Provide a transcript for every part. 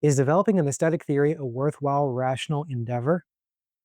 Is developing an aesthetic theory a worthwhile rational endeavor?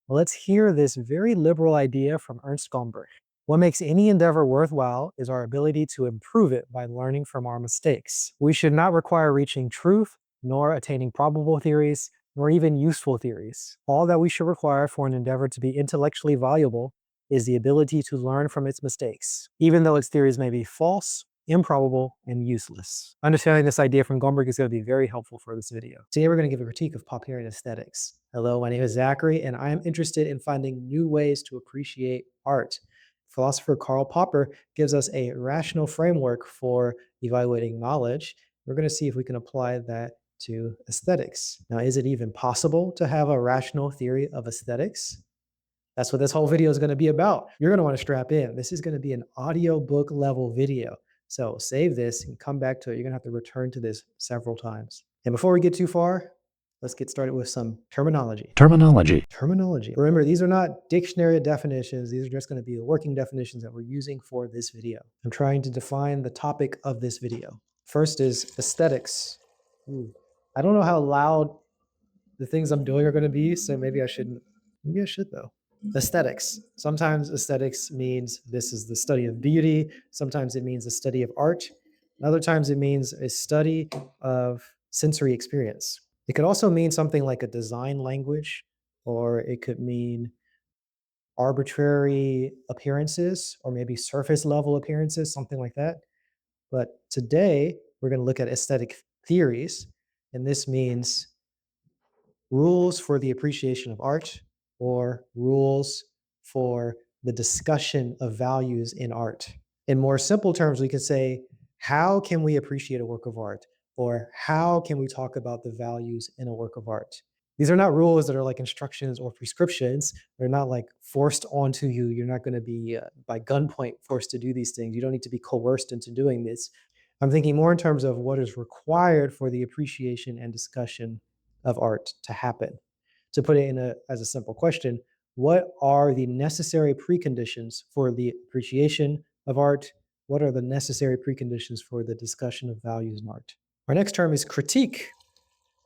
Well, let's hear this very liberal idea from Ernst Gombrich. What makes any endeavor worthwhile is our ability to improve it by learning from our mistakes. We should not require reaching truth, nor attaining probable theories, nor even useful theories. All that we should require for an endeavor to be intellectually valuable is the ability to learn from its mistakes, even though its theories may be false, improbable, and useless. Understanding this idea from Gombrich is going to be very helpful for this video. Today we're going to give a critique of Popperian aesthetics. Hello, my name is Zachary, and I am interested in finding new ways to appreciate art. Philosopher Karl Popper gives us a rational framework for evaluating knowledge. We're going to see if we can apply that to aesthetics. Now, is it even possible to have a rational theory of aesthetics? That's what this whole video is going to be about. You're going to want to strap in. This is going to be an audiobook level video. So save this and come back to it. You're going to have to return to this several times. And before we get too far, let's get started with some terminology. Terminology. Remember, these are not dictionary definitions. These are just going to be the working definitions that we're using for this video. I'm trying to define the topic of this video. First is aesthetics. I don't know how loud the things I'm doing are going to be, so maybe I shouldn't. Maybe I should, though. Aesthetics. Sometimes aesthetics means this is the study of beauty. Sometimes it means the study of art. And other times it means a study of sensory experience. It could also mean something like a design language, or it could mean arbitrary appearances, or maybe surface level appearances, something like that. But today we're going to look at aesthetic theories, and this means rules for the appreciation of art, or rules for the discussion of values in art. In more simple terms, we could say, how can we appreciate a work of art? Or how can we talk about the values in a work of art? These are not rules that are like instructions or prescriptions. They're not like forced onto you. You're not going to be by gunpoint forced to do these things. You don't need to be coerced into doing this. I'm thinking more in terms of what is required for the appreciation and discussion of art to happen. To put it as a simple question, what are the necessary preconditions for the appreciation of art? What are the necessary preconditions for the discussion of values in art? Our next term is critique.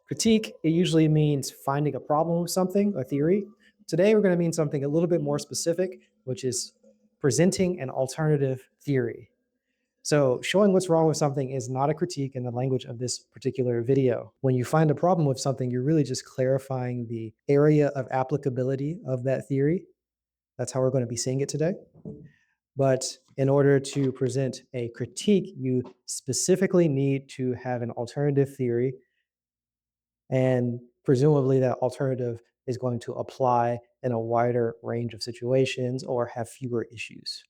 Critique, it usually means finding a problem with something, a theory. Today, we're going to mean something a little bit more specific, which is presenting an alternative theory. So showing what's wrong with something is not a critique in the language of this particular video. When you find a problem with something, you're really just clarifying the area of applicability of that theory. That's how we're going to be seeing it today. But in order to present a critique, you specifically need to have an alternative theory, and presumably that alternative is going to apply in a wider range of situations or have fewer issues.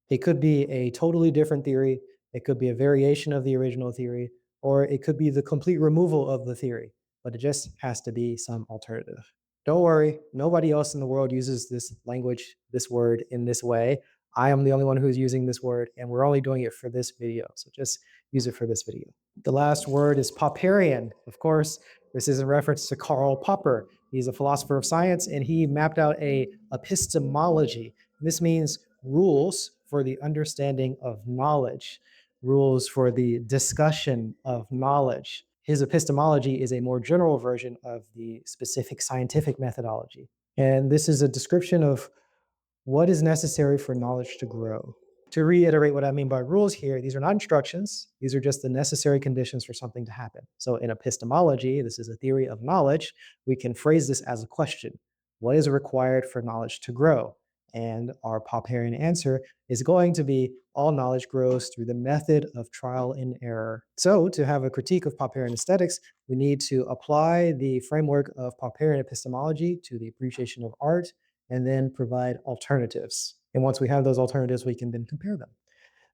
It could be a totally different theory. It could be a variation of the original theory, or it could be the complete removal of the theory, but it just has to be some alternative. Don't worry, nobody else in the world uses this language, this word in this way. I am the only one who's using this word, and we're only doing it for this video. So just use it for this video. The last word is Popperian. Of course, this is in reference to Karl Popper. He's a philosopher of science, and he mapped out a epistemology. This means rules for the understanding of knowledge, rules for the discussion of knowledge. His epistemology is a more general version of the specific scientific methodology. And this is a description of what is necessary for knowledge to grow. To reiterate what I mean by rules here, these are not instructions. These are just the necessary conditions for something to happen. So in epistemology, this is a theory of knowledge. We can phrase this as a question. What is required for knowledge to grow? And our Popperian answer is going to be all knowledge grows through the method of trial and error. So to have a critique of Popperian aesthetics, we need to apply the framework of Popperian epistemology to the appreciation of art, and then provide alternatives. And once we have those alternatives, we can then compare them.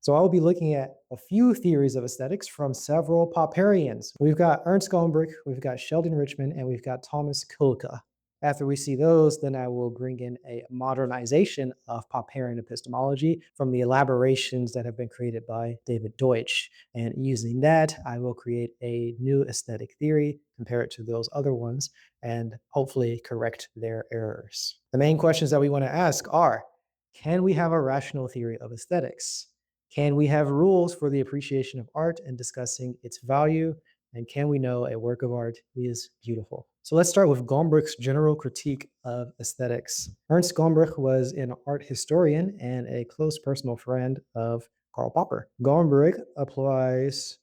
So I will be looking at a few theories of aesthetics from several Popperians. We've got Ernst Gombrich, we've got Sheldon Richmond, and we've got Tomas Kulka. After we see those, then I will bring in a modernization of Popperian epistemology from the elaborations that have been created by David Deutsch. And using that, I will create a new aesthetic theory, compare it to those other ones, and hopefully correct their errors. The main questions that we want to ask are, can we have a rational theory of aesthetics? Can we have rules for the appreciation of art and discussing its value? And can we know a work of art is beautiful? So let's start with Gombrich's general critique of aesthetics. Ernst Gombrich was an art historian and a close personal friend of Karl Popper. Gombrich applies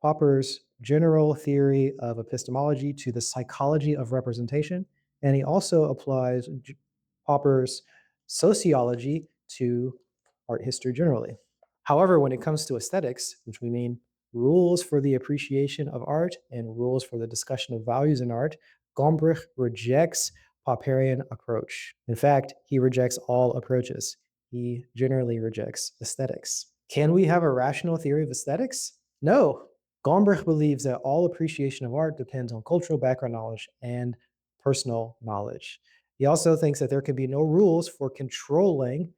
Popper's general theory of epistemology to the psychology of representation, and he also applies Popper's sociology to art history generally. However, when it comes to aesthetics, which we mean rules for the appreciation of art and rules for the discussion of values in art, Gombrich rejects Popperian approach. In fact, he rejects all approaches. He generally rejects aesthetics. Can we have a rational theory of aesthetics? No. Gombrich believes that all appreciation of art depends on cultural background knowledge and personal knowledge. He also thinks that there can be no rules for controlling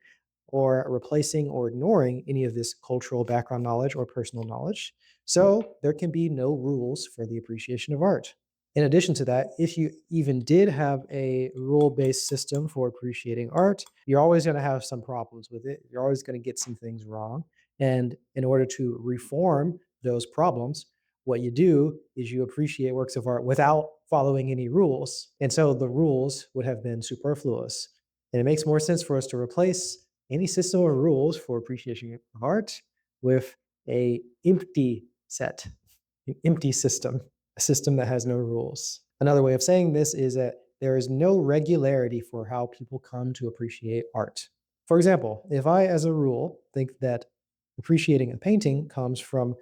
or replacing or ignoring any of this cultural background knowledge or personal knowledge. So there can be no rules for the appreciation of art. In addition to that, if you even did have a rule-based system for appreciating art, you're always going to have some problems with it. You're always going to get some things wrong. And in order to reform those problems, what you do is you appreciate works of art without following any rules. And so the rules would have been superfluous. And it makes more sense for us to replace any system of rules for appreciation of art with a empty set, an empty system, a system that has no rules. Another way of saying this is that there is no regularity for how people come to appreciate art. For example, if I, as a rule, think that appreciating a painting comes from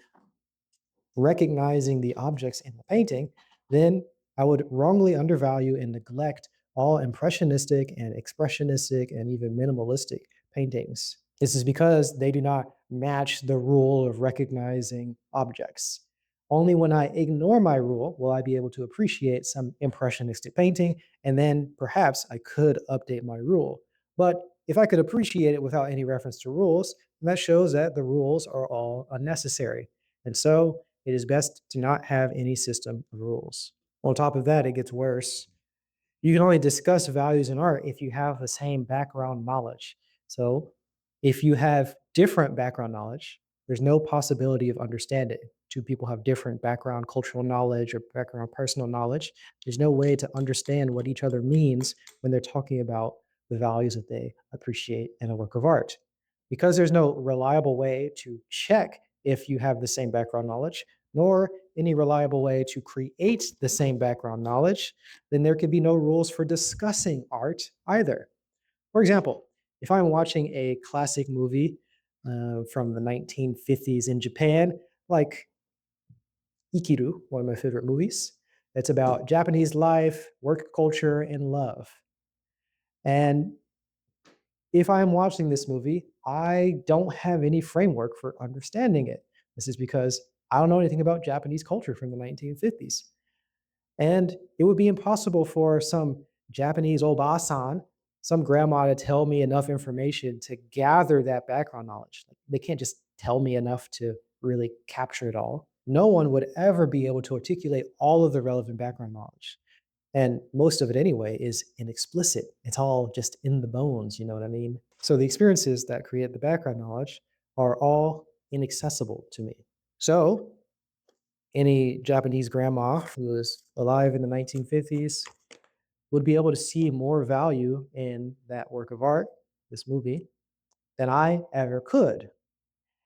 recognizing the objects in the painting, then I would wrongly undervalue and neglect all impressionistic and expressionistic and even minimalistic paintings. This is because they do not match the rule of recognizing objects. Only when I ignore my rule will I be able to appreciate some impressionistic painting, and then perhaps I could update my rule. But if I could appreciate it without any reference to rules, that shows that the rules are all unnecessary. And so it is best to not have any system of rules. On top of that, it gets worse. You can only discuss values in art if you have the same background knowledge. So if you have different background knowledge, there's no possibility of understanding. Two people have different background cultural knowledge or background personal knowledge. There's no way to understand what each other means when they're talking about the values that they appreciate in a work of art. Because there's no reliable way to check if you have the same background knowledge, nor any reliable way to create the same background knowledge, then there could be no rules for discussing art either. For example, if I'm watching a classic movie from the 1950s in Japan, like Ikiru, one of my favorite movies, it's about Japanese life, work culture, and love. And if I'm watching this movie, I don't have any framework for understanding it. This is because I don't know anything about Japanese culture from the 1950s. And it would be impossible for some Japanese obasan, some grandma, to tell me enough information to gather that background knowledge. They can't just tell me enough to really capture it all. No one would ever be able to articulate all of the relevant background knowledge. And most of it, anyway, is inexplicit. It's all just in the bones, you know what I mean? So the experiences that create the background knowledge are all inaccessible to me. So any Japanese grandma who was alive in the 1950s would be able to see more value in that work of art, this movie, than I ever could.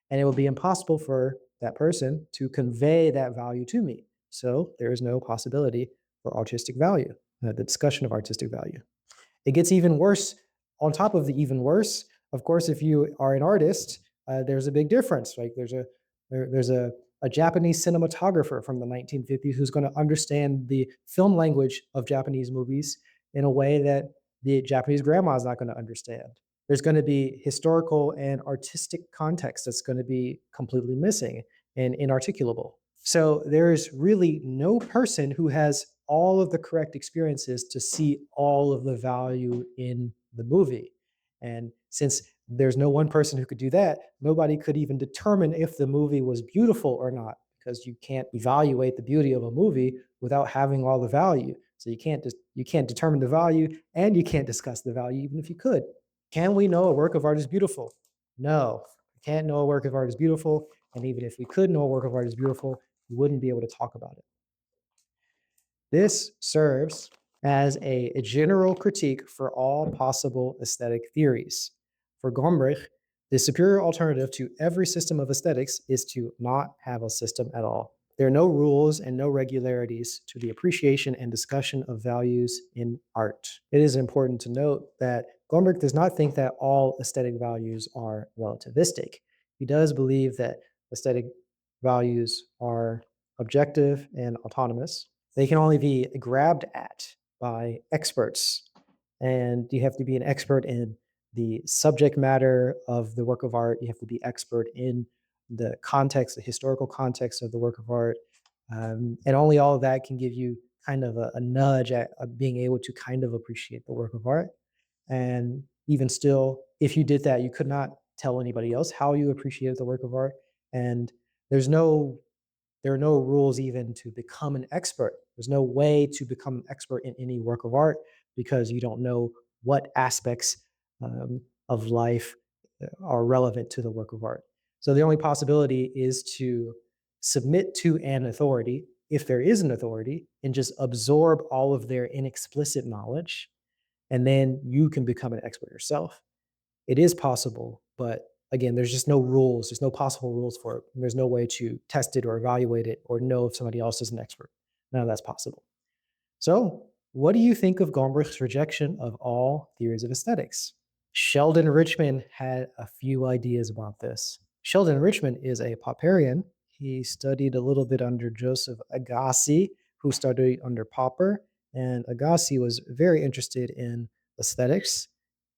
And it would be impossible for that person to convey that value to me. So there is no possibility for artistic value, the discussion of artistic value. It gets even worse. On top of the even worse, of course, if you are an artist, there's a big difference. Like there's a Japanese cinematographer from the 1950s who's going to understand the film language of Japanese movies in a way that the Japanese grandma is not going to understand. There's going to be historical and artistic context that's going to be completely missing and inarticulable. So there is really no person who has all of the correct experiences to see all of the value in the movie. And since there's no one person who could do that, nobody could even determine if the movie was beautiful or not, because you can't evaluate the beauty of a movie without having all the value. So you can't determine the value, and you can't discuss the value even if you could. Can we know a work of art is beautiful? No, we can't know a work of art is beautiful. And even if we could know a work of art is beautiful, we wouldn't be able to talk about it. This serves as a general critique for all possible aesthetic theories. For Gombrich, the superior alternative to every system of aesthetics is to not have a system at all. There are no rules and no regularities to the appreciation and discussion of values in art. It is important to note that Gombrich does not think that all aesthetic values are relativistic. He does believe that aesthetic values are objective and autonomous. They can only be grabbed at by experts, and you have to be an expert in the subject matter of the work of art. You have to be expert in the context, the historical context of the work of art. And only all of that can give you kind of a nudge at being able to kind of appreciate the work of art. And even still, if you did that, you could not tell anybody else how you appreciated the work of art. And there's no there are no rules even to become an expert. There's no way to become an expert in any work of art because you don't know what aspects of life are relevant to the work of art. So the only possibility is to submit to an authority, if there is an authority, and just absorb all of their inexplicit knowledge, and then you can become an expert yourself. It is possible, but again, there's just no rules. There's no possible rules for it. There's no way to test it or evaluate it or know if somebody else is an expert. None of that's possible. So, what do you think of Gombrich's rejection of all theories of aesthetics? Sheldon Richmond had a few ideas about this. Sheldon Richmond is a Popperian. He studied a little bit under Joseph Agassi, who studied under Popper, and Agassi was very interested in aesthetics.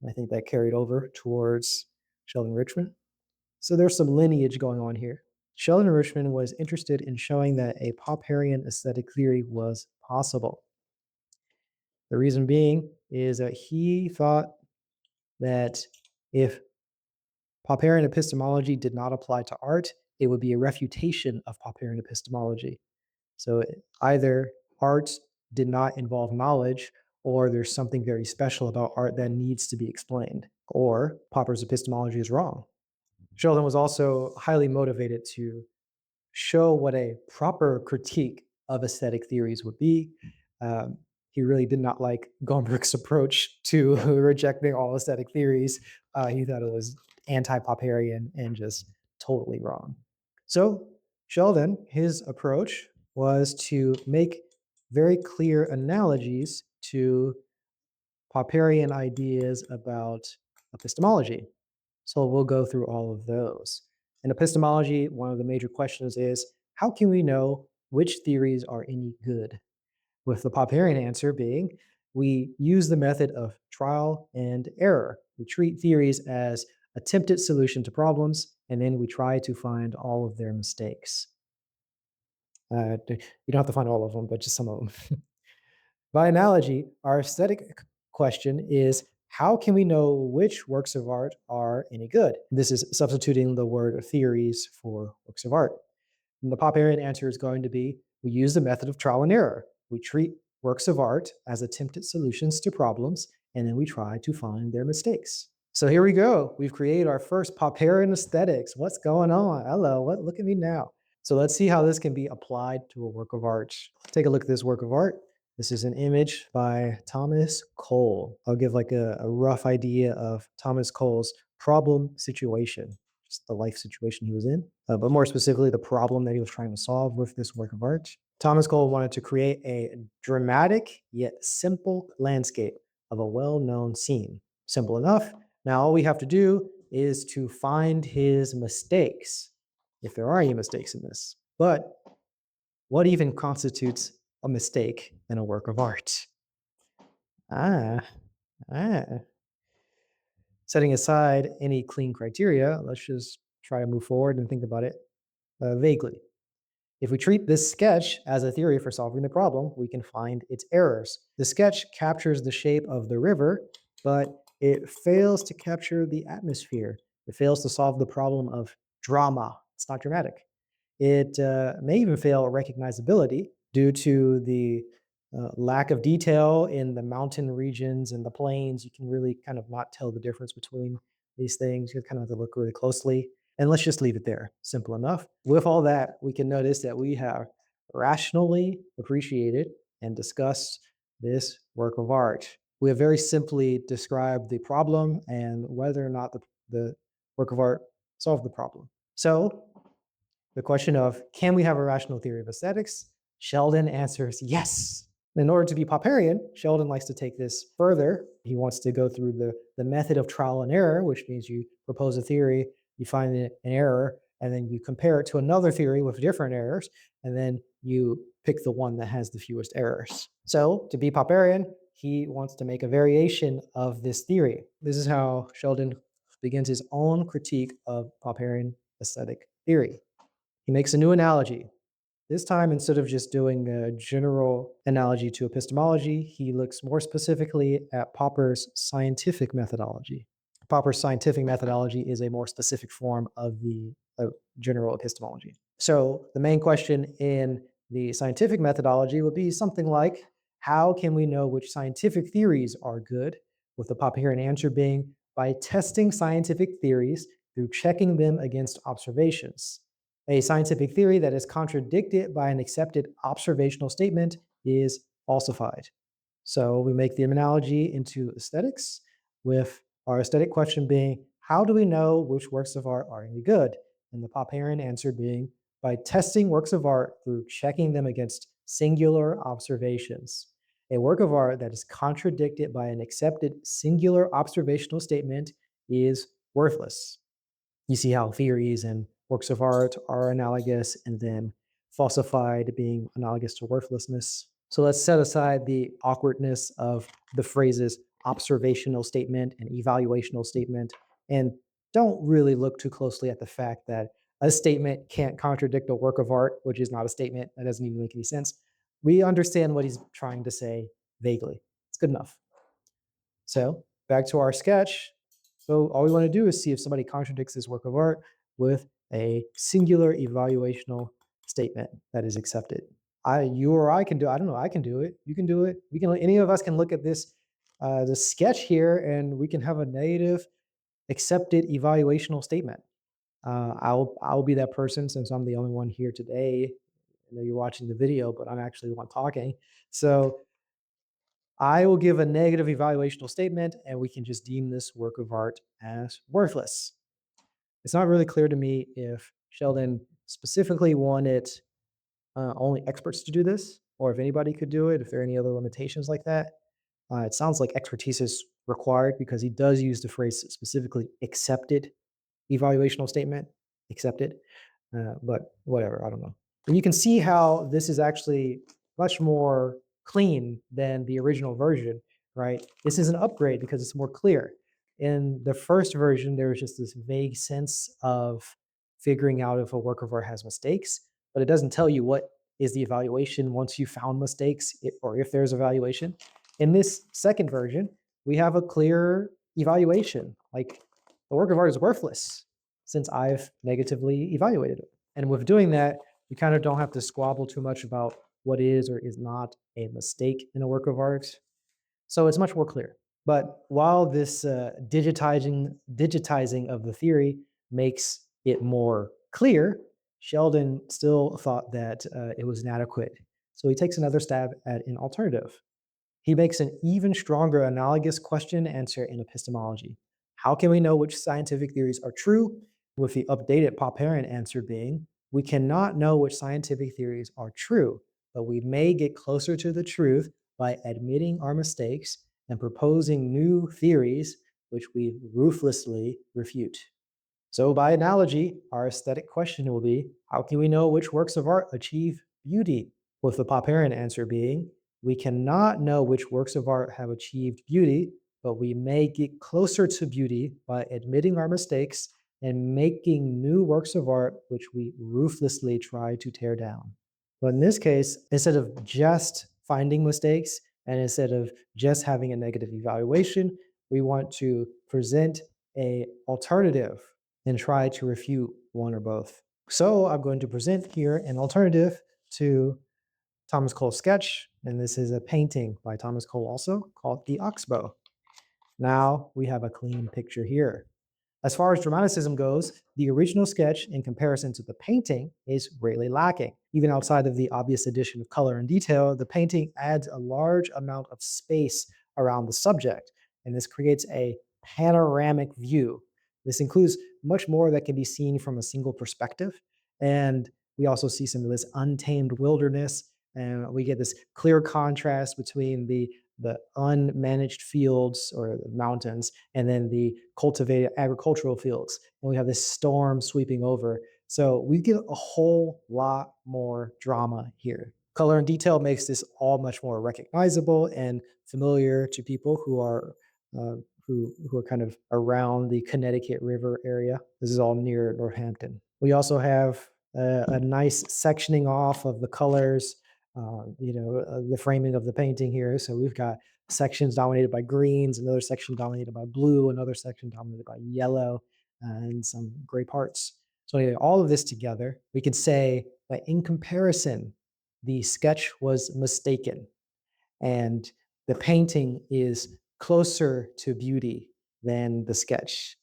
I think that carried over towards Sheldon Richmond. So there's some lineage going on here. Sheldon Richmond was interested in showing that a Popperian aesthetic theory was possible. The reason being is that he thought that if Popperian epistemology did not apply to art, it would be a refutation of Popperian epistemology. So either art did not involve knowledge, or there's something very special about art that needs to be explained, or Popper's epistemology is wrong. Sheldon was also highly motivated to show what a proper critique of aesthetic theories would be. Um, he really did not like Gombrich's approach to rejecting all aesthetic theories. He thought it was anti-Popperian and just totally wrong. So Sheldon, his approach was to make very clear analogies to Popperian ideas about epistemology. So we'll go through all of those. In epistemology, one of the major questions is, how can we know which theories are any good? With the Popperian answer being, we use the method of trial and error. We treat theories as attempted solution to problems, and then we try to find all of their mistakes. You don't have to find all of them, but just some of them. By analogy, our aesthetic question is, how can we know which works of art are any good? This is substituting the word theories for works of art. And the Popperian answer is going to be, we use the method of trial and error. We treat works of art as attempted solutions to problems, and then we try to find their mistakes. So here we go. We've created our first Popperian aesthetics. What's going on? Hello, look at me now. So let's see how this can be applied to a work of art. Take a look at this work of art. This is an image by Thomas Cole. I'll give like a rough idea of Thomas Cole's problem situation, just the life situation he was in, but more specifically, the problem that he was trying to solve with this work of art. Thomas Cole wanted to create a dramatic yet simple landscape of a well-known scene. Simple enough. Now, all we have to do is to find his mistakes, if there are any mistakes in this. But what even constitutes a mistake in a work of art? Ah, ah. Setting aside any clean criteria, let's just try to move forward and think about it vaguely. If we treat this sketch as a theory for solving the problem, we can find its errors. The sketch captures the shape of the river, but it fails to capture the atmosphere. It fails to solve the problem of drama. It's not dramatic. It may even fail recognizability due to the lack of detail in the mountain regions and the plains. You can really kind of not tell the difference between these things. You kind of have to look really closely. And let's just leave it there. Simple enough. With all that, we can notice that we have rationally appreciated and discuss this work of art. We have very simply described the problem and whether or not the work of art solved the problem. So the question of, can we have a rational theory of aesthetics? Sheldon answers yes. In order to be Popperian, Sheldon likes to take this further. He wants to go through the method of trial and error, which means you propose a theory, you find an error, and then you compare it to another theory with different errors, and then you pick the one that has the fewest errors. So to be Popperian, he wants to make a variation of this theory. This is how Sheldon begins his own critique of Popperian aesthetic theory. He makes a new analogy. This time, instead of just doing a general analogy to epistemology, he looks more specifically at Popper's scientific methodology. Popper's scientific methodology is a more specific form of the general epistemology. So the main question in the scientific methodology would be something like, how can we know which scientific theories are good? With the Popperian answer being, by testing scientific theories through checking them against observations. A scientific theory that is contradicted by an accepted observational statement is falsified. So we make the analogy into aesthetics, with our aesthetic question being, how do we know which works of art are any good? And the Popperian answer being, by testing works of art through checking them against singular observations. A work of art that is contradicted by an accepted singular observational statement is worthless. You see how theories and works of art are analogous, and then falsified being analogous to worthlessness. So let's set aside the awkwardness of the phrases observational statement and evaluational statement, and don't really look too closely at the fact that a statement can't contradict a work of art, which is not a statement. That doesn't even make any sense. We understand what he's trying to say vaguely. It's good enough. So back to our sketch. So all we want to do is see if somebody contradicts this work of art with a singular evaluational statement that is accepted. You or I can do. I don't know. I can do it. You can do it. We can. Any of us can look at this, the sketch here, and we can have a negative accepted evaluational statement. I'll be that person since I'm the only one here today. I know you're watching the video, but I'm actually the one talking. So I will give a negative evaluational statement, and we can just deem this work of art as worthless. It's not really clear to me if Sheldon specifically wanted only experts to do this, or if anybody could do it, if there are any other limitations like that. It sounds like expertise is required because he does use the phrase specifically accepted evaluational statement, accepted, but whatever, I don't know. And you can see how this is actually much more clean than the original version, right? This is an upgrade because it's more clear. In the first version, there was just this vague sense of figuring out if a work of art has mistakes, but it doesn't tell you what is the evaluation once you found mistakes, or if there's evaluation. In this second version, we have a clear evaluation, like the work of art is worthless since I've negatively evaluated it. And with doing that, we kind of don't have to squabble too much about what is or is not a mistake in a work of art. So it's much more clear. But while this digitizing of the theory makes it more clear, Sheldon still thought that it was inadequate. So he takes another stab at an alternative. He makes an even stronger analogous question answer in epistemology. How can we know which scientific theories are true? With the updated Popperian answer being, we cannot know which scientific theories are true, but we may get closer to the truth by admitting our mistakes and proposing new theories which we ruthlessly refute. So by analogy, our aesthetic question will be, how can we know which works of art achieve beauty? With the Popperian answer being, we cannot know which works of art have achieved beauty, but we may get closer to beauty by admitting our mistakes and making new works of art which we ruthlessly try to tear down. But in this case, instead of just finding mistakes and instead of just having a negative evaluation, we want to present an alternative and try to refute one or both. So I'm going to present here an alternative to Thomas Cole's sketch, and this is a painting by Thomas Cole also called The Oxbow. Now we have a clean picture here. As far as dramaticism goes, the original sketch in comparison to the painting is greatly lacking. Even outside of the obvious addition of color and detail, the painting adds a large amount of space around the subject, and this creates a panoramic view. This includes much more that can be seen from a single perspective, and we also see some of this untamed wilderness, and we get this clear contrast between the unmanaged fields or the mountains and then the cultivated agricultural fields. And we have this storm sweeping over. So we get a whole lot more drama here. Color and detail makes this all much more recognizable and familiar to people who are uh, who are kind of around the Connecticut River area. This is all near Northampton. We also have a nice sectioning off of the colors, the framing of the painting here. So we've got sections dominated by greens, another section dominated by blue, another section dominated by yellow, and some gray parts. So anyway, all of this together, we could say that in comparison, the sketch was mistaken and the painting is closer to beauty than the sketch.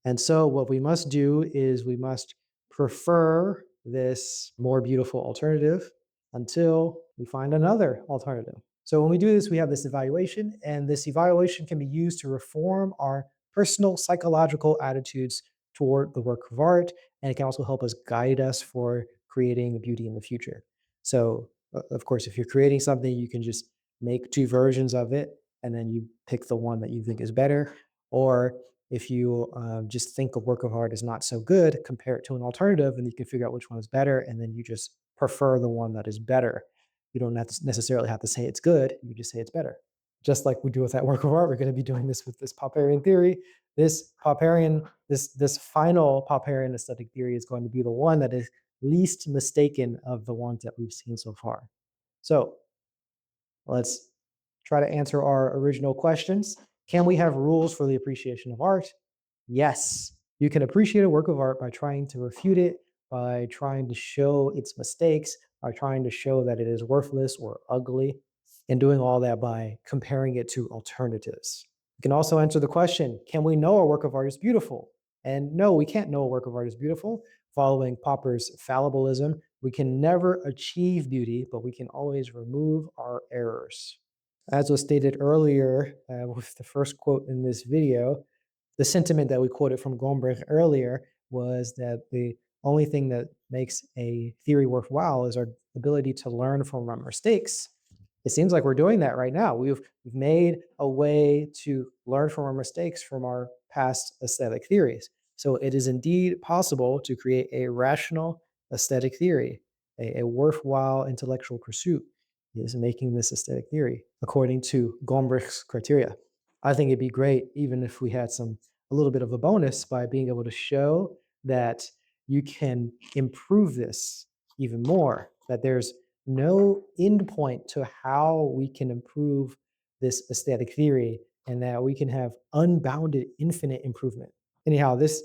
And so what we must do is we must prefer this more beautiful alternative until we find another alternative. So when we do this, we have this evaluation, and this evaluation can be used to reform our personal psychological attitudes toward the work of art, and it can also help us guide us for creating beauty in the future. So, of course, if you're creating something, you can just make two versions of it, and then you pick the one that you think is better. Or if you just think a work of art is not so good, compare it to an alternative, and you can figure out which one is better, and then you just prefer the one that is better. You don't necessarily have to say it's good, you just say it's better. Just like we do with that work of art, we're going to be doing this with this Popperian theory. This final Popperian aesthetic theory is going to be the one that is least mistaken of the ones that we've seen so far. So let's try to answer our original questions. Can we have rules for the appreciation of art? Yes. You can appreciate a work of art by trying to refute it, by trying to show its mistakes, by trying to show that it is worthless or ugly, and doing all that by comparing it to alternatives. You can also answer the question, can we know a work of art is beautiful? And no, we can't know a work of art is beautiful. Following Popper's fallibilism, we can never achieve beauty, but we can always remove our errors. As was stated earlier with the first quote in this video, the sentiment that we quoted from Gombrich earlier was that the only thing that makes a theory worthwhile is our ability to learn from our mistakes. It seems like we're doing that right now. We've made a way to learn from our mistakes from our past aesthetic theories. So it is indeed possible to create a rational aesthetic theory, a worthwhile intellectual pursuit is making this aesthetic theory according to Gombrich's criteria. I think it'd be great even if we had a little bit of a bonus by being able to show that you can improve this even more, that there's no endpoint to how we can improve this aesthetic theory and that we can have unbounded infinite improvement. Anyhow, this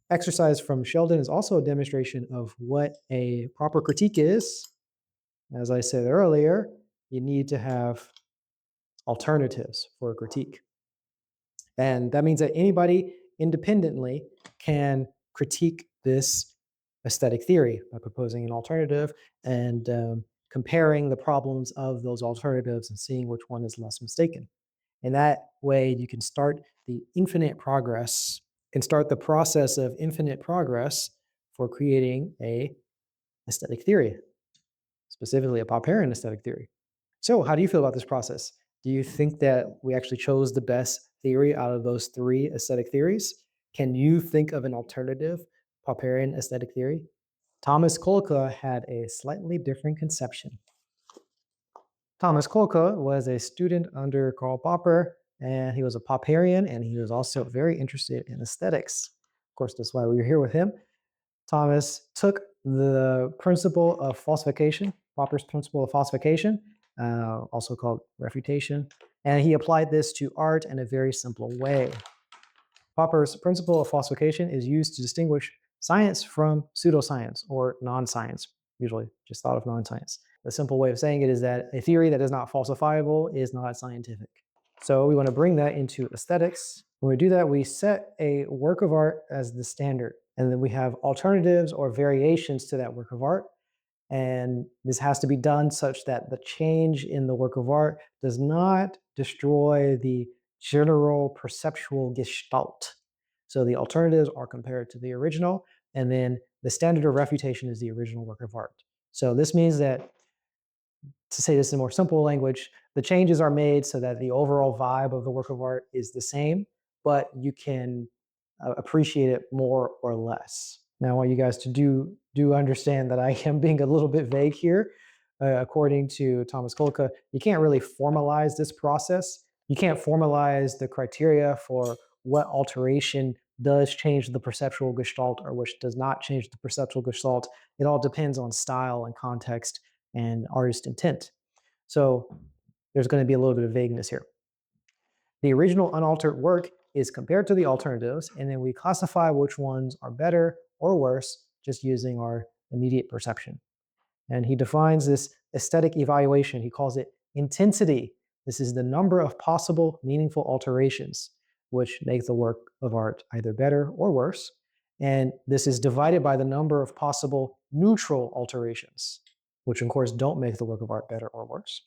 exercise from Sheldon is also a demonstration of what a proper critique is. As I said earlier, you need to have alternatives for a critique. And that means that anybody independently can critique this aesthetic theory by proposing an alternative and comparing the problems of those alternatives and seeing which one is less mistaken. In that way, you can start the infinite progress, can start the process of infinite progress for creating a aesthetic theory, specifically a Popperian aesthetic theory. So how do you feel about this process? Do you think that we actually chose the best theory out of those three aesthetic theories? Can you think of an alternative Popperian aesthetic theory? Tomas Kulka had a slightly different conception. Tomas Kulka was a student under Karl Popper, and he was a Popperian, and he was also very interested in aesthetics. Of course, that's why we were here with him. Thomas took the principle of falsification, Popper's principle of falsification, also called refutation, and he applied this to art in a very simple way. Popper's principle of falsification is used to distinguish science from pseudoscience or non-science, usually just thought of non-science. The simple way of saying it is that a theory that is not falsifiable is not scientific. So we want to bring that into aesthetics. When we do that, we set a work of art as the standard, and then we have alternatives or variations to that work of art. And this has to be done such that the change in the work of art does not destroy the general perceptual gestalt. So the alternatives are compared to the original, and then the standard of refutation is the original work of art. So this means that, to say this in more simple language, the changes are made so that the overall vibe of the work of art is the same, but you can appreciate it more or less. Now, I want you guys to do understand that I am being a little bit vague here. According to Tomas Kulka, you can't really formalize this process. You can't formalize the criteria for what alteration does change the perceptual gestalt or which does not change the perceptual gestalt. It all depends on style and context and artist intent. So there's going to be a little bit of vagueness here. The original unaltered work is compared to the alternatives, and then we classify which ones are better or worse just using our immediate perception. And he defines this aesthetic evaluation. He calls it intensity. This is the number of possible meaningful alterations which make the work of art either better or worse. And this is divided by the number of possible neutral alterations, which of course don't make the work of art better or worse.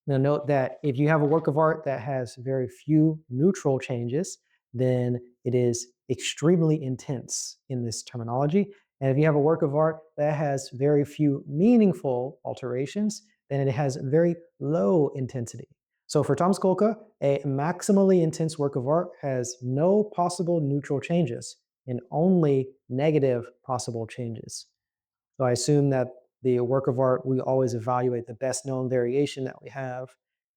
Now note that if you have a work of art that has very few neutral changes, then it is extremely intense in this terminology. And if you have a work of art that has very few meaningful alterations, then it has very low intensity. So for Tomas Kulka, a maximally intense work of art has no possible neutral changes and only negative possible changes. So I assume that the work of art, we always evaluate the best known variation that we have.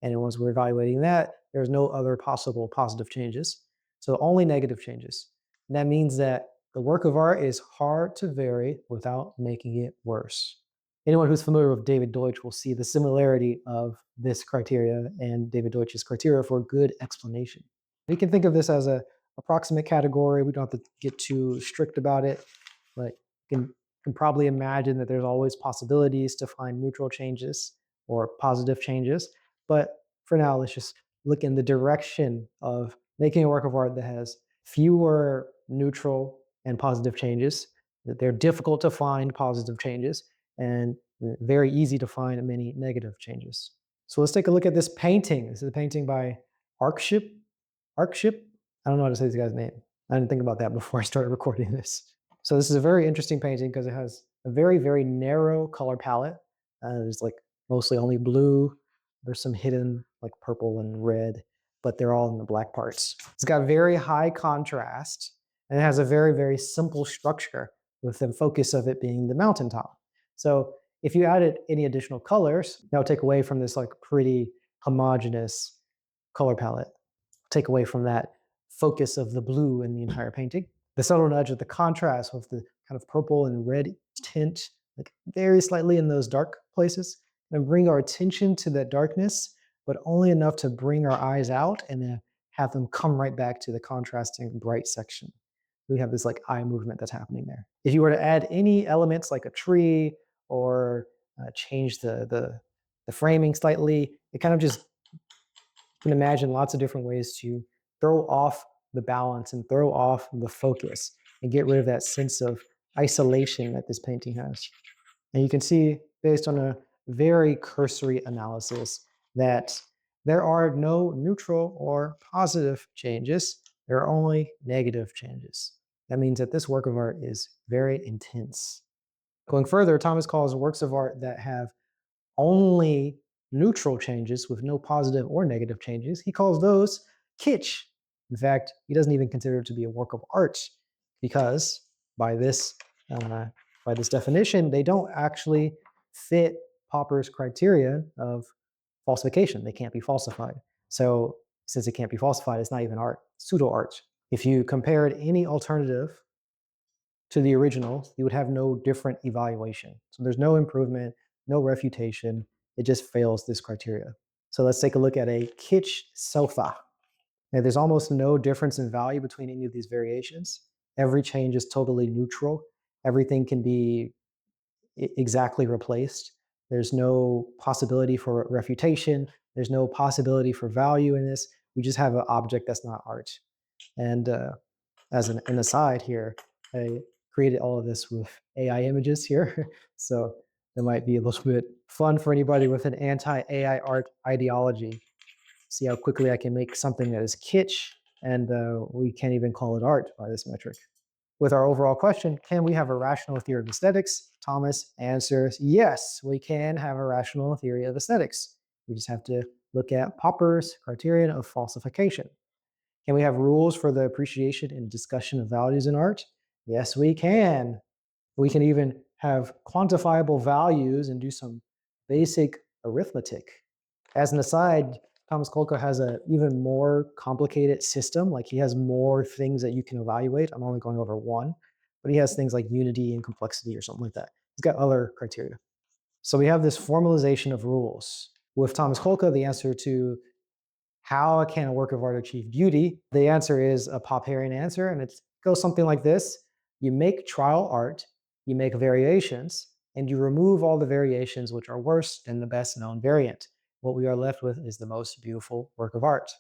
And once we're evaluating that, there's no other possible positive changes. So only negative changes. And that means that the work of art is hard to vary without making it worse. Anyone who's familiar with David Deutsch will see the similarity of this criteria and David Deutsch's criteria for good explanation. We can think of this as an approximate category. We don't have to get too strict about it, but you can probably imagine that there's always possibilities to find neutral changes or positive changes. But for now, let's just look in the direction of making a work of art that has fewer neutral and positive changes, that they're difficult to find positive changes, and very easy to find many negative changes. So let's take a look at this painting. This is a painting by Arkship. Arkship? I don't know how to say this guy's name. I didn't think about that before I started recording this. So this is a very interesting painting because it has a very, very narrow color palette. There's like mostly only blue. There's some hidden like purple and red, but they're all in the black parts. It's got very high contrast and it has a very, very simple structure with the focus of it being the mountaintop. So if you added any additional colors, that would take away from this like pretty homogeneous color palette, take away from that focus of the blue in the entire painting. The subtle nudge of the contrast with the kind of purple and red tint, like very slightly in those dark places, and bring our attention to that darkness, but only enough to bring our eyes out and then have them come right back to the contrasting bright section. We have this like eye movement that's happening there. If you were to add any elements like a tree or change the framing slightly, it kind of just, you can imagine lots of different ways to throw off the balance and throw off the focus and get rid of that sense of isolation that this painting has. And you can see, based on a very cursory analysis, that there are no neutral or positive changes. There are only negative changes. That means that this work of art is very intense. Going further, Thomas calls works of art that have only neutral changes with no positive or negative changes, he calls those kitsch. In fact, he doesn't even consider it to be a work of art because by this definition, they don't actually fit Popper's criteria of falsification. They can't be falsified. So since it can't be falsified, it's not even art, pseudo art. If you compared any alternative to the original, you would have no different evaluation. So there's no improvement, no refutation. It just fails this criteria. So let's take a look at a kitsch sofa. Now, there's almost no difference in value between any of these variations. Every change is totally neutral. Everything can be exactly replaced. There's no possibility for refutation. There's no possibility for value in this. We just have an object that's not art. And as an aside here, a created all of this with AI images here. So that might be a little bit fun for anybody with an anti-AI art ideology. See how quickly I can make something that is kitsch, and we can't even call it art by this metric. With our overall question, can we have a rational theory of aesthetics? Thomas answers, yes, we can have a rational theory of aesthetics. We just have to look at Popper's criterion of falsification. Can we have rules for the appreciation and discussion of values in art? Yes, we can. We can even have quantifiable values and do some basic arithmetic. As an aside, Thomas Kulka has an even more complicated system. Like he has more things that you can evaluate. I'm only going over one, but he has things like unity and complexity or something like that. He's got other criteria. So we have this formalization of rules. With Thomas Kulka, the answer to how can a work of art achieve beauty? The answer is a Popperian answer, and it goes something like this. You make trial art, you make variations, and you remove all the variations which are worse than the best known variant. What we are left with is the most beautiful work of art.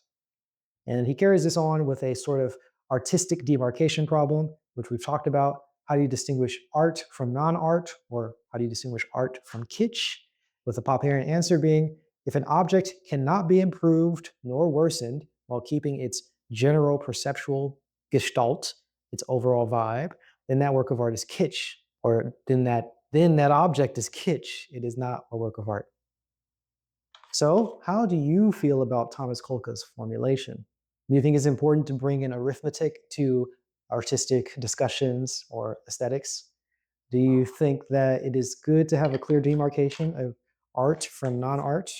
And he carries this on with a sort of artistic demarcation problem, which we've talked about. How do you distinguish art from non-art, or how do you distinguish art from kitsch? With the Popperian answer being, if an object cannot be improved nor worsened while keeping its general perceptual gestalt, its overall vibe, then that work of art is kitsch, or then that object is kitsch. It is not a work of art. So, how do you feel about Thomas Kulka's formulation? Do you think it's important to bring in arithmetic to artistic discussions or aesthetics? Do you think that it is good to have a clear demarcation of art from non-art?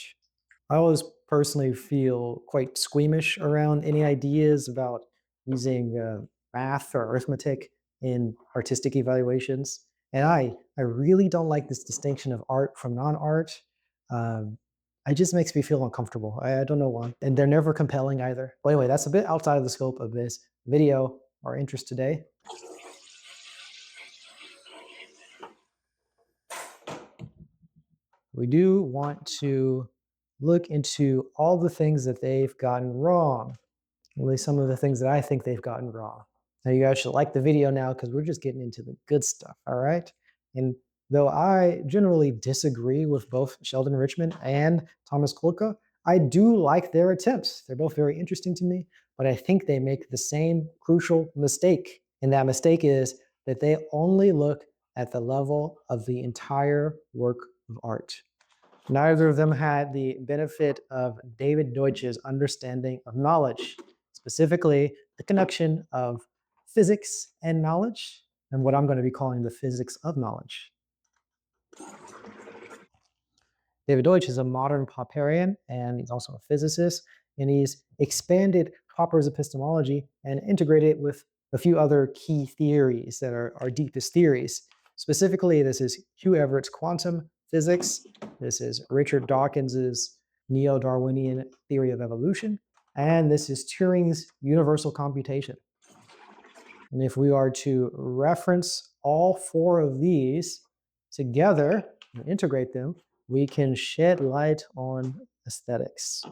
I always personally feel quite squeamish around any ideas about using math or arithmetic in artistic evaluations. And I really don't like this distinction of art from non-art. Um, it just makes me feel uncomfortable. I don't know why. And they're never compelling either. But anyway, that's a bit outside of the scope of this video, our interest today. We do want to look into all the things that they've gotten wrong. At least some of the things that I think they've gotten wrong. Now you guys should like the video now because we're just getting into the good stuff, all right? And though I generally disagree with both Sheldon Richmond and Tomas Kulka, I do like their attempts. They're both very interesting to me, but I think they make the same crucial mistake. And that mistake is that they only look at the level of the entire work of art. Neither of them had the benefit of David Deutsch's understanding of knowledge, specifically the connection of physics and knowledge, and what I'm going to be calling the physics of knowledge. David Deutsch is a modern Popperian, and he's also a physicist, and he's expanded Popper's epistemology and integrated it with a few other key theories that are our deepest theories. Specifically, this is Hugh Everett's quantum physics. This is Richard Dawkins's neo-Darwinian theory of evolution. And this is Turing's universal computation. And if we are to reference all four of these together and integrate them, we can shed light on aesthetics.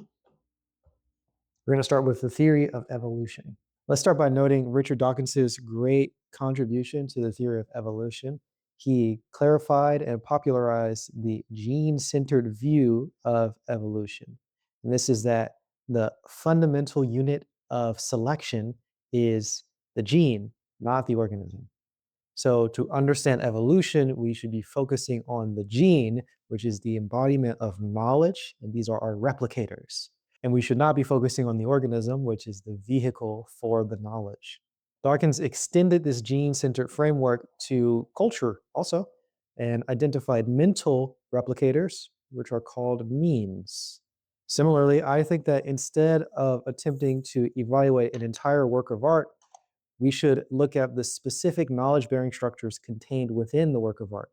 We're going to start with the theory of evolution. Let's start by noting Richard Dawkins's great contribution to the theory of evolution. He clarified and popularized the gene-centered view of evolution. And this is that the fundamental unit of selection is the gene, not the organism. So to understand evolution, we should be focusing on the gene, which is the embodiment of knowledge, and these are our replicators. And we should not be focusing on the organism, which is the vehicle for the knowledge. Dawkins extended this gene-centered framework to culture also, and identified mental replicators, which are called memes. Similarly, I think that instead of attempting to evaluate an entire work of art, we should look at the specific knowledge-bearing structures contained within the work of art.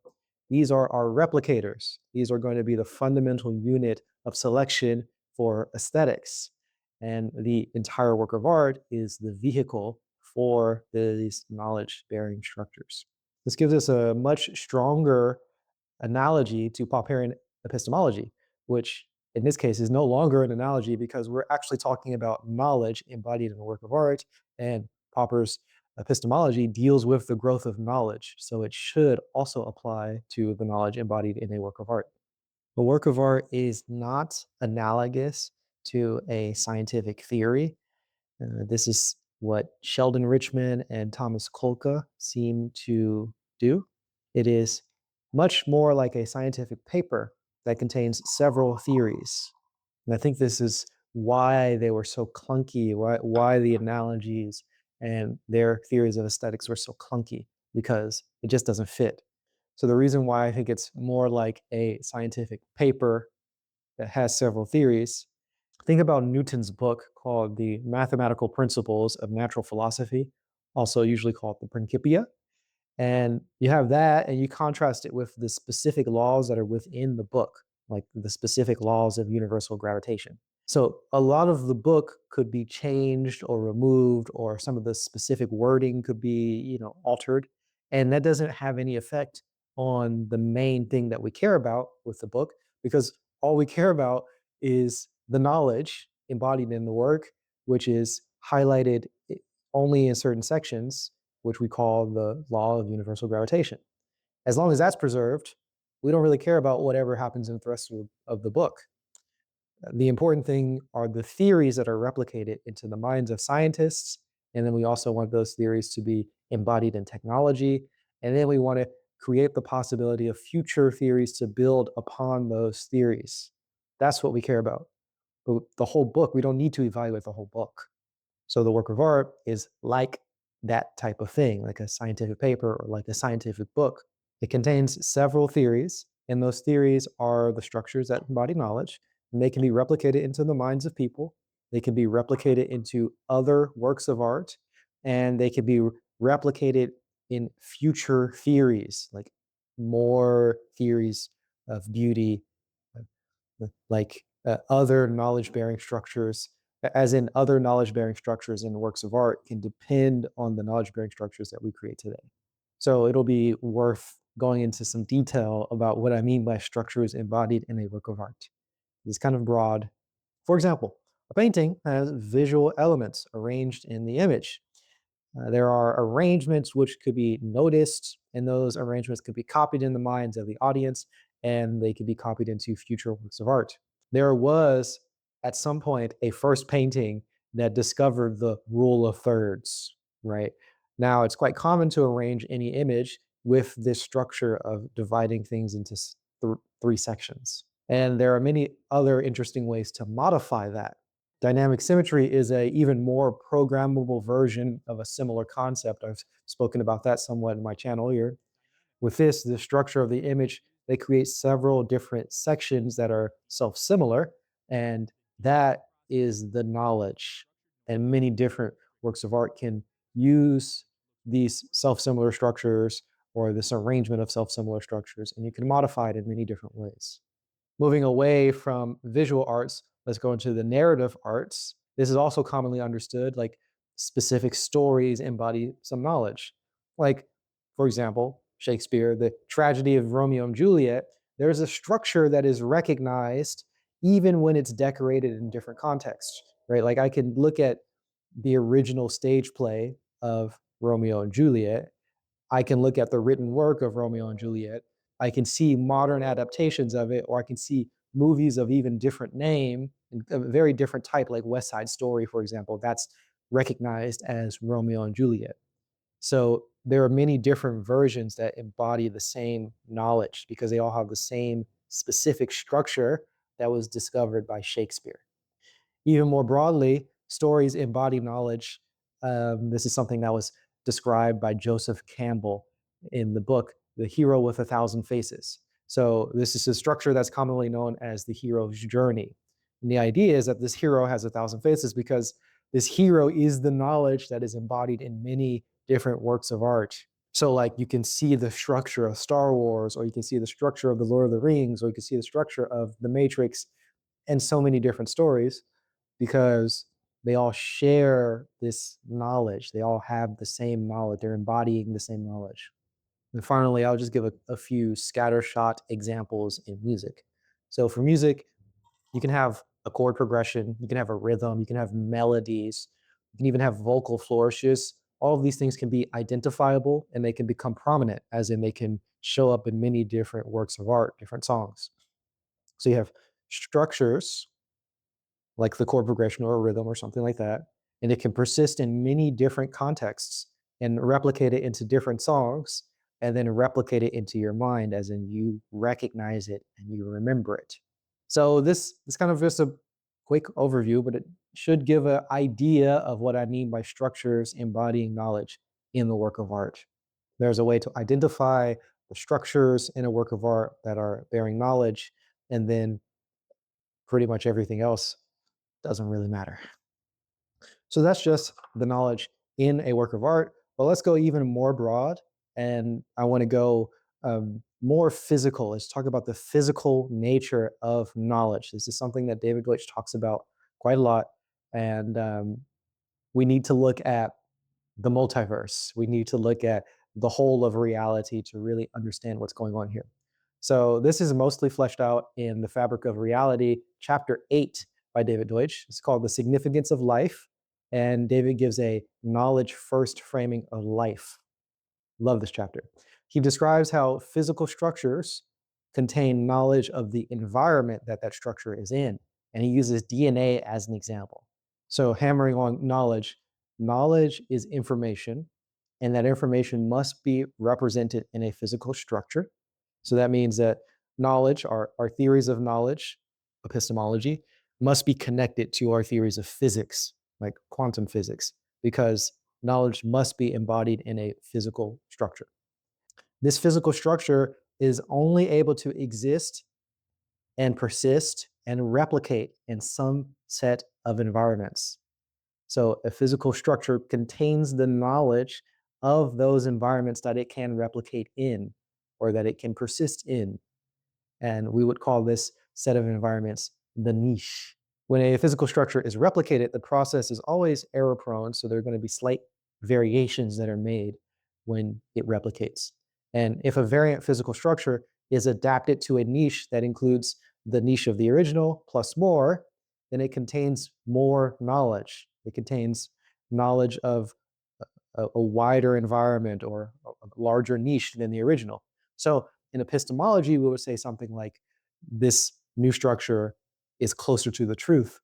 These are our replicators. These are going to be the fundamental unit of selection for aesthetics. And the entire work of art is the vehicle for these knowledge-bearing structures. This gives us a much stronger analogy to Popperian epistemology, which in this case is no longer an analogy because we're actually talking about knowledge embodied in a work of art, and Popper's Epistemology deals with the growth of knowledge, so it should also apply to the knowledge embodied in a work of art. A work of art is not analogous to a scientific theory. This is what Sheldon Richmond and Tomas Kulka seem to do. It is much more like a scientific paper that contains several theories. And I think this is why they were so clunky, why the analogies and their theories of aesthetics were so clunky, because it just doesn't fit. So the reason why I think it's more like a scientific paper that has several theories, think about Newton's book called The Mathematical Principles of Natural Philosophy, also usually called the Principia. And you have that, and you contrast it with the specific laws that are within the book, like the specific laws of universal gravitation. So a lot of the book could be changed or removed, or some of the specific wording could be, altered, and that doesn't have any effect on the main thing that we care about with the book, because all we care about is the knowledge embodied in the work, which is highlighted only in certain sections, which we call the law of universal gravitation. As long as that's preserved, we don't really care about whatever happens in the rest of the book. The important thing are the theories that are replicated into the minds of scientists. And then we also want those theories to be embodied in technology. And then we want to create the possibility of future theories to build upon those theories. That's what we care about. But the whole book, we don't need to evaluate the whole book. So the work of art is like that type of thing, like a scientific paper or like a scientific book. It contains several theories, and those theories are the structures that embody knowledge, and they can be replicated into the minds of people. They can be replicated into other works of art, and they can be replicated in future theories, like more theories of beauty, like other knowledge bearing structures, as in other knowledge bearing structures in works of art can depend on the knowledge bearing structures that we create today. So it'll be worth going into some detail about what I mean by structures embodied in a work of art. It's kind of broad. For example, a painting has visual elements arranged in the image. There are arrangements which could be noticed, and those arrangements could be copied in the minds of the audience, and they could be copied into future works of art. There was, at some point, a first painting that discovered the rule of thirds, right? Now, it's quite common to arrange any image with this structure of dividing things into three sections. And there are many other interesting ways to modify that. Dynamic symmetry is a even more programmable version of a similar concept. I've spoken about that somewhat in my channel here. With this, the structure of the image, they create several different sections that are self-similar, and that is the knowledge. And many different works of art can use these self-similar structures or this arrangement of self-similar structures, and you can modify it in many different ways. Moving away from visual arts, let's go into the narrative arts. This is also commonly understood, like specific stories embody some knowledge. Like, for example, Shakespeare, the tragedy of Romeo and Juliet, there's a structure that is recognized even when it's decorated in different contexts, right? Like I can look at the original stage play of Romeo and Juliet, I can look at the written work of Romeo and Juliet. I can see modern adaptations of it, or I can see movies of even different name, a very different type, like West Side Story, for example. That's recognized as Romeo and Juliet. So there are many different versions that embody the same knowledge because they all have the same specific structure that was discovered by Shakespeare. Even more broadly, stories embody knowledge. This is something that was described by Joseph Campbell in the book, The Hero with a Thousand Faces. So, this is a structure that's commonly known as the hero's journey. And the idea is that this hero has a thousand faces because this hero is the knowledge that is embodied in many different works of art. So, like, you can see the structure of Star Wars, or you can see the structure of The Lord of the Rings, or you can see the structure of The Matrix, and so many different stories because they all share this knowledge. They all have the same knowledge. They're embodying the same knowledge. And finally, I'll just give a few scattershot examples in music. So for music, you can have a chord progression, you can have a rhythm, you can have melodies, you can even have vocal flourishes all of these things can be identifiable and they can become prominent, as in they can show up in many different works of art, different songs. So you have structures like the chord progression or a rhythm or something like that, and it can persist in many different contexts and replicate it into different songs and then replicate it into your mind, as in you recognize it and you remember it. So this kind of just a quick overview, but it should give an idea of what I mean by structures embodying knowledge in the work of art. There's a way to identify the structures in a work of art that are bearing knowledge, and then pretty much everything else doesn't really matter. So that's just the knowledge in a work of art. But let's go even more broad. And I want to go more physical. Let's talk about the physical nature of knowledge. This is something that David Deutsch talks about quite a lot. And we need to look at the multiverse. We need to look at the whole of reality to really understand what's going on here. So this is mostly fleshed out in The Fabric of Reality, chapter 8 by David Deutsch. It's called The Significance of Life. And David gives a knowledge first framing of life. Love this chapter. He describes how physical structures contain knowledge of the environment that that structure is in. And he uses DNA as an example. So, hammering on knowledge, knowledge is information, and that information must be represented in a physical structure. So, that means that knowledge, our theories of knowledge, epistemology, must be connected to our theories of physics, like quantum physics, because knowledge must be embodied in a physical structure. This physical structure is only able to exist and persist and replicate in some set of environments. So, a physical structure contains the knowledge of those environments that it can replicate in or that it can persist in. And we would call this set of environments the niche. When a physical structure is replicated, the process is always error prone. So there are going to be slight variations that are made when it replicates. And if a variant physical structure is adapted to a niche that includes the niche of the original plus more, then it contains more knowledge. It contains knowledge of a wider environment or a larger niche than the original. So in epistemology, we would say something like this new structure is closer to the truth.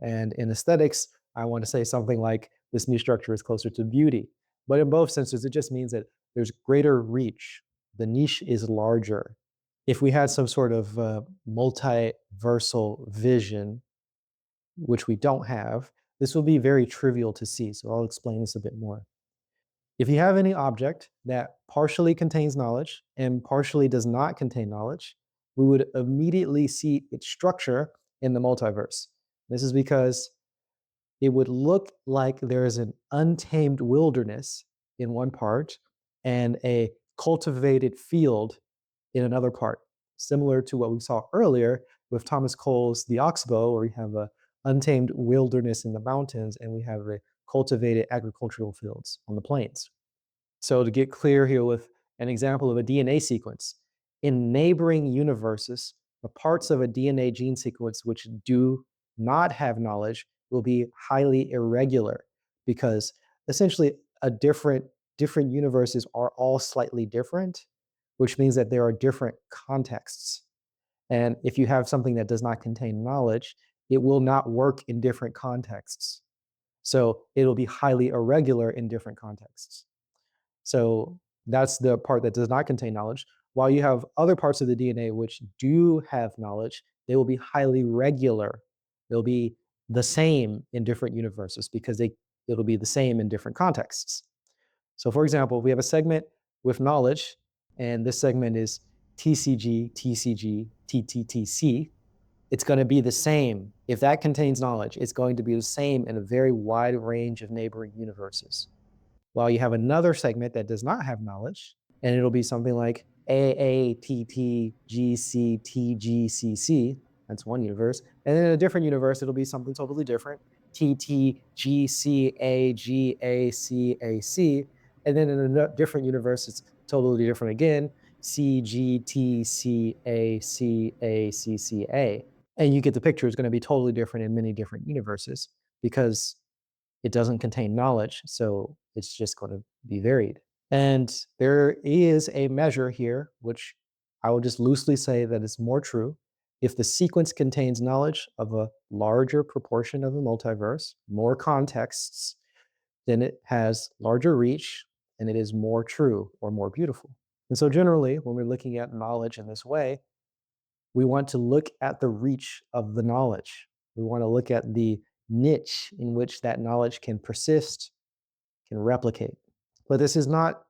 And in aesthetics, I want to say something like this new structure is closer to beauty. But in both senses, it just means that there's greater reach. The niche is larger. If we had some sort of multiversal vision, which we don't have, this will be very trivial to see. So I'll explain this a bit more. If you have any object that partially contains knowledge and partially does not contain knowledge, we would immediately see its structure in the multiverse. This is because it would look like there is an untamed wilderness in one part and a cultivated field in another part, similar to what we saw earlier with Thomas Cole's The Oxbow, where we have a untamed wilderness in the mountains and we have a cultivated agricultural fields on the plains. So to get clear here with an example of a DNA sequence, in neighboring universes, the parts of a DNA gene sequence which do not have knowledge will be highly irregular because essentially a different universes are all slightly different, which means that there are different contexts. And if you have something that does not contain knowledge, it will not work in different contexts. So it'll be highly irregular in different contexts. So that's the part that does not contain knowledge. While you have other parts of the DNA which do have knowledge, they will be highly regular. They'll be the same in different universes because it'll be the same in different contexts. So for example, we have a segment with knowledge, and this segment is TCG, TCG, TTTC. It's going to be the same. If that contains knowledge, it's going to be the same in a very wide range of neighboring universes. While you have another segment that does not have knowledge, and it'll be something like AATTGCTGCC. That's one universe. And then in a different universe, it'll be something totally different. TTGCAGACAC. And then in a different universe, it's totally different again. CGTCACACCA. And you get the picture. It's going to be totally different in many different universes because it doesn't contain knowledge, so it's just going to be varied. And there is a measure here, which I will just loosely say that is more true. If the sequence contains knowledge of a larger proportion of the multiverse, more contexts, then it has larger reach and it is more true or more beautiful. And so, generally, when we're looking at knowledge in this way, we want to look at the reach of the knowledge. We want to look at the niche in which that knowledge can persist, can replicate. But this is not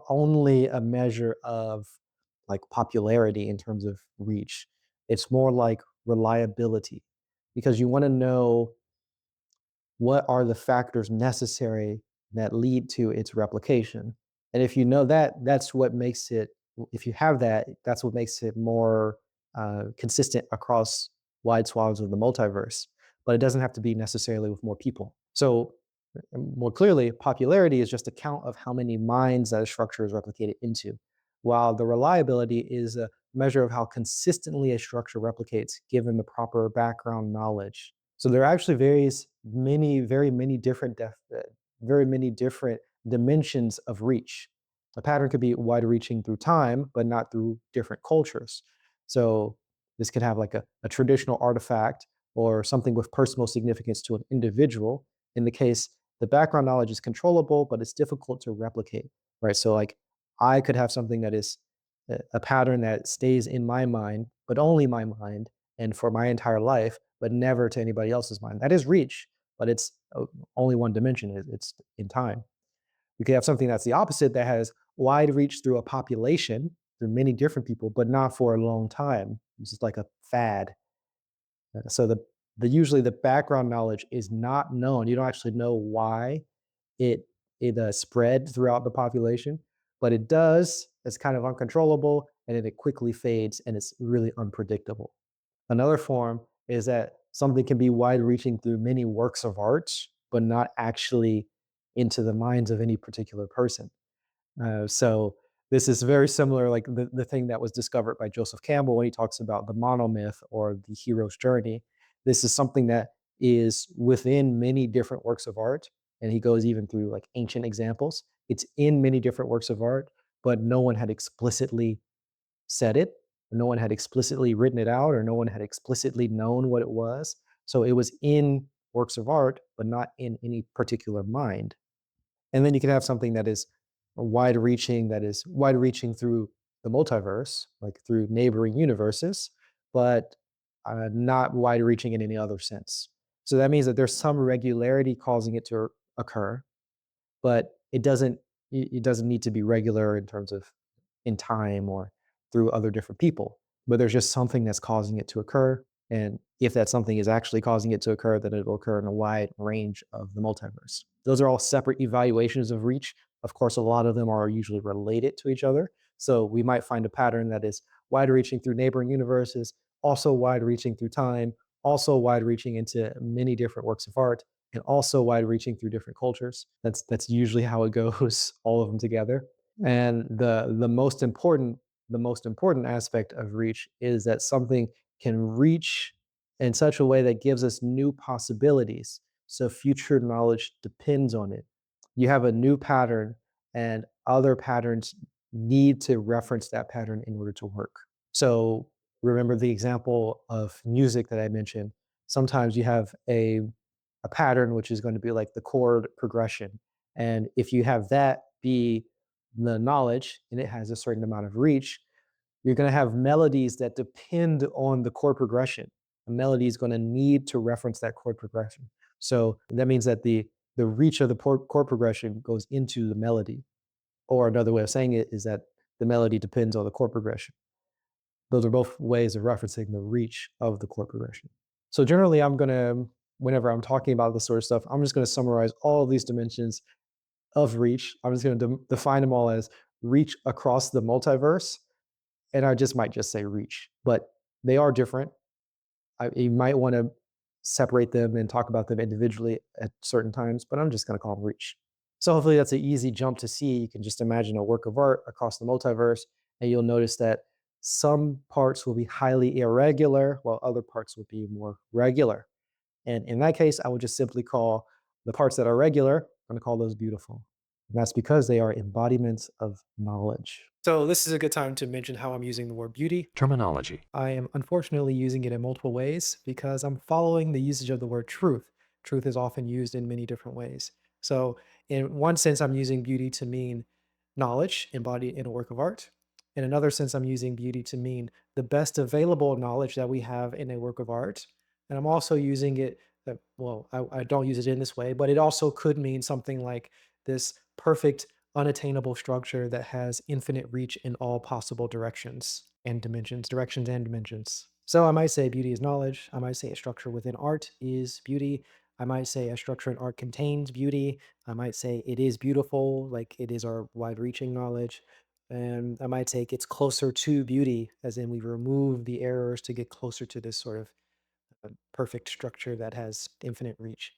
only a measure of like popularity in terms of reach. It's more like reliability because you want to know what are the factors necessary that lead to its replication. And if you know that, that's what makes it, if you have that, that's what makes it more consistent across wide swaths of the multiverse. But it doesn't have to be necessarily with more people. So, more clearly, popularity is just a count of how many minds that a structure is replicated into, while the reliability is a measure of how consistently a structure replicates given the proper background knowledge. So there are actually very many different very many different dimensions of reach. A pattern could be wide-reaching through time, but not through different cultures. So this could have like a traditional artifact or something with personal significance to an individual. In the case, the background knowledge is controllable, but it's difficult to replicate, right? So like I could have something that is a pattern that stays in my mind, but only my mind, and for my entire life, but never to anybody else's mind. That is reach, but it's only one dimension. It's in time. You could have something that's the opposite that has wide reach through a population, through many different people, but not for a long time. It's just like a fad. So the usually the background knowledge is not known. You don't actually know why it it spread throughout the population, but it does. It's kind of uncontrollable, and then it quickly fades, and it's really unpredictable. Another form is that something can be wide-reaching through many works of art, but not actually into the minds of any particular person. So this is very similar, like the thing that was discovered by Joseph Campbell when he talks about the monomyth or the hero's journey. This is something that is within many different works of art, and he goes even through like ancient examples. It's in many different works of art, but no one had explicitly said it, no one had explicitly written it out, or no one had explicitly known what it was. So it was in works of art, but not in any particular mind. And then you can have something that is wide reaching through the multiverse, like through neighboring universes, but not wide reaching in any other sense. So that means that there's some regularity causing it to occur, but it doesn't need to be regular in terms of in time or through other different people. But there's just something that's causing it to occur. And if that something is actually causing it to occur, then it will occur in a wide range of the multiverse. Those are all separate evaluations of reach. Of course, a lot of them are usually related to each other. So we might find a pattern that is wide reaching through neighboring universes, also wide reaching through time, also wide reaching into many different works of art, and also wide reaching through different cultures. That's usually how it goes, all of them together. And the most important aspect of reach is that something can reach in such a way that gives us new possibilities. So future knowledge depends on it. You have a new pattern, and other patterns need to reference that pattern in order to work. So remember the example of music that I mentioned. Sometimes you have a pattern which is going to be like the chord progression. And if you have that be the knowledge and it has a certain amount of reach, you're going to have melodies that depend on the chord progression. A melody is going to need to reference that chord progression. So that means that the reach of the chord progression goes into the melody. Or another way of saying it is that the melody depends on the chord progression. Those are both ways of referencing the reach of the chord progression. So generally, whenever I'm talking about this sort of stuff, I'm just going to summarize all of these dimensions of reach. I'm just going to define them all as reach across the multiverse, and I just might just say reach, but they are different. You might want to separate them and talk about them individually at certain times, but I'm just going to call them reach. So hopefully that's an easy jump to see. You can just imagine a work of art across the multiverse, and you'll notice that some parts will be highly irregular, while other parts will be more regular. And in that case, I would just simply call The parts that are regular, I'm going to call those beautiful. And that's because they are embodiments of knowledge. So, this is a good time to mention how I'm using the word beauty. Terminology. I am unfortunately using it in multiple ways because I'm following the usage of the word truth. Truth is often used in many different ways. So, in one sense, I'm using beauty to mean knowledge embodied in a work of art. In another sense, I'm using beauty to mean the best available knowledge that we have in a work of art. And I'm also using it, well, I don't use it in this way, but it also could mean something like this perfect, unattainable structure that has infinite reach in all possible directions and dimensions. So I might say beauty is knowledge. I might say a structure within art is beauty. I might say a structure in art contains beauty. I might say it is beautiful, like it is our wide reaching knowledge. And I might say it gets closer to beauty, as in we remove the errors to get closer to this sort of perfect structure that has infinite reach.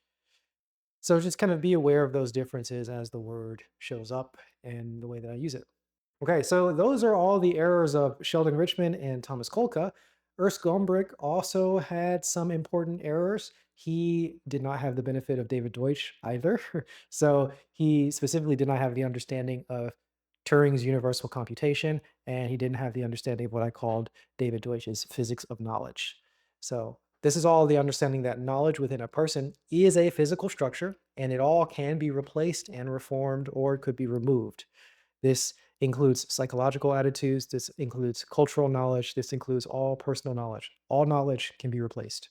So just kind of be aware of those differences as the word shows up and the way that I use it. Okay, so those are all the errors of Sheldon Richmond and Tomas Kulka. Ernst Gombrich also had some important errors. He did not have the benefit of David Deutsch either. So he specifically did not have the understanding of Turing's universal computation, and he didn't have the understanding of what I called David Deutsch's physics of knowledge. So this is all the understanding that knowledge within a person is a physical structure, and it all can be replaced and reformed, or it could be removed. This includes psychological attitudes. This includes cultural knowledge. This includes all personal knowledge. All knowledge can be replaced.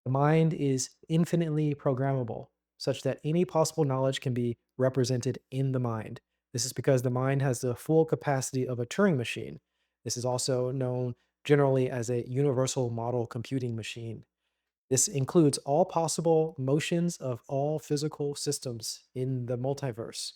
The mind is infinitely programmable, such that any possible knowledge can be represented in the mind. This is because the mind has the full capacity of a Turing machine. This is also known generally as a universal model computing machine. This includes all possible motions of all physical systems in the multiverse.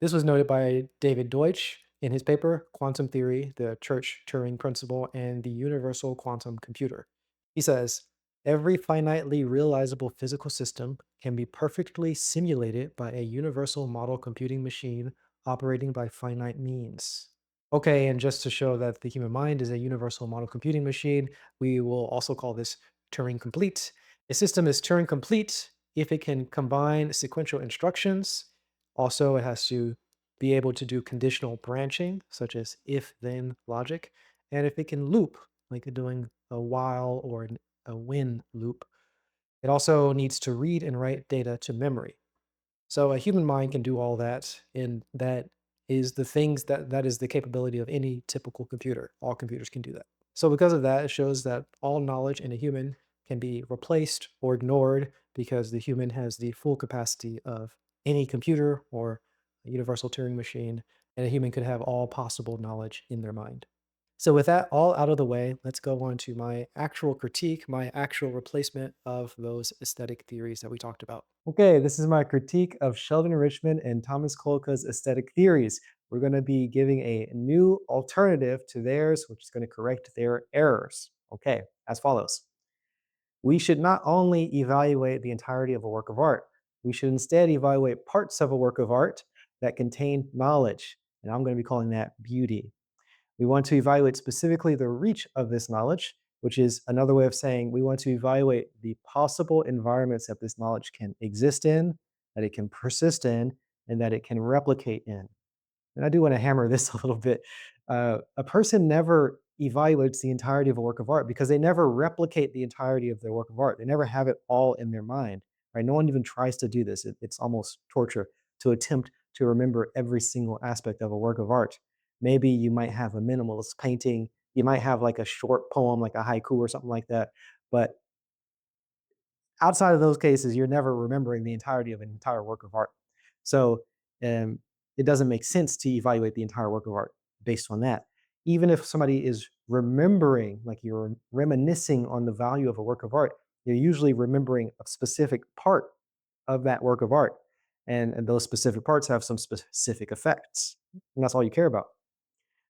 This was noted by David Deutsch in his paper, Quantum Theory, the Church-Turing Principle, and the Universal Quantum Computer. He says, every finitely realizable physical system can be perfectly simulated by a universal model computing machine operating by finite means. Okay, and just to show that the human mind is a universal model computing machine, we will also call this Turing complete. A system is Turing complete if it can combine sequential instructions. Also, it has to be able to do conditional branching, such as if then logic. And if it can loop, like doing a while or a when loop, it also needs to read and write data to memory. So a human mind can do all that, and that is the things that is the capability of any typical computer. All computers can do that. So because of that, it shows that all knowledge in a human can be replaced or ignored because the human has the full capacity of any computer or a universal Turing machine, and a human could have all possible knowledge in their mind. So with that all out of the way, let's go on to my actual critique, my actual replacement of those aesthetic theories that we talked about. Okay, this is my critique of Sheldon Richmond and Thomas Kolka's aesthetic theories. We're going to be giving a new alternative to theirs, which is going to correct their errors. Okay, as follows. We should not only evaluate the entirety of a work of art, we should instead evaluate parts of a work of art that contain knowledge. And I'm going to be calling that beauty. We want to evaluate specifically the reach of this knowledge, which is another way of saying we want to evaluate the possible environments that this knowledge can exist in, that it can persist in, and that it can replicate in. And I do want to hammer this a little bit. A person never evaluates the entirety of a work of art because they never replicate the entirety of their work of art. They never have it all in their mind. Right? No one even tries to do this. It's almost torture to attempt to remember every single aspect of a work of art. Maybe you might have a minimalist painting. You might have like a short poem, like a haiku or something like that. But outside of those cases, you're never remembering the entirety of an entire work of art. So um, it doesn't make sense to evaluate the entire work of art based on that. Even if somebody is remembering, like you're reminiscing on the value of a work of art, you're usually remembering a specific part of that work of art. And those specific parts have some specific effects. And that's all you care about.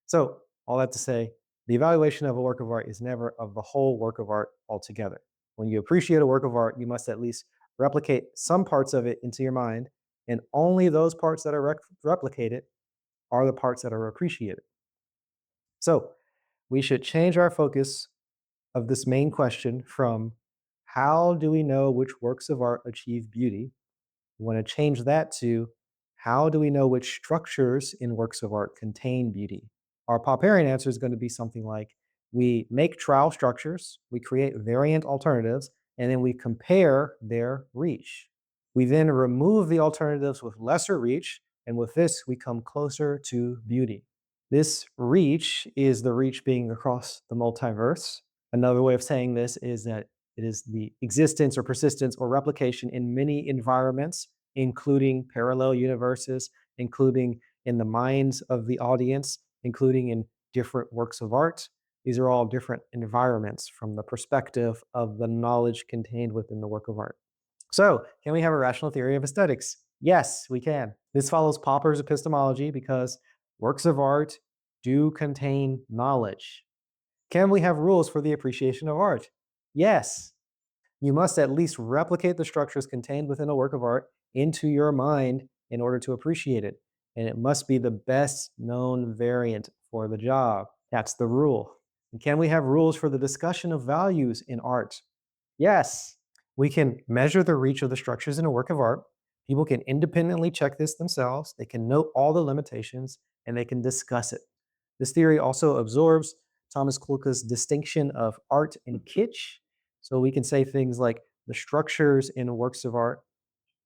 So, all that to say, the evaluation of a work of art is never of the whole work of art altogether. When you appreciate a work of art, you must at least replicate some parts of it into your mind, and only those parts that are replicated are the parts that are appreciated. So, we should change our focus of this main question from how do we know which works of art achieve beauty We want to change that to how do we know which structures in works of art contain beauty? Our Popperian answer is going to be something like we make trial structures, we create variant alternatives, and then we compare their reach. We then remove the alternatives with lesser reach, and with this, we come closer to beauty. This reach is the reach being across the multiverse. Another way of saying this is that it is the existence or persistence or replication in many environments, including parallel universes, including in the minds of the audience, including in different works of art. These are all different environments from the perspective of the knowledge contained within the work of art. So, can we have a rational theory of aesthetics? Yes, we can. This follows Popper's epistemology because works of art do contain knowledge. Can we have rules for the appreciation of art? Yes. You must at least replicate the structures contained within a work of art into your mind in order to appreciate it. And it must be the best known variant for the job. That's the rule. And can we have rules for the discussion of values in art? Yes. We can measure the reach of the structures in a work of art. People can independently check this themselves. They can note all the limitations and they can discuss it. This theory also absorbs Tomas Kulka's distinction of art and kitsch. So we can say things like the structures in works of art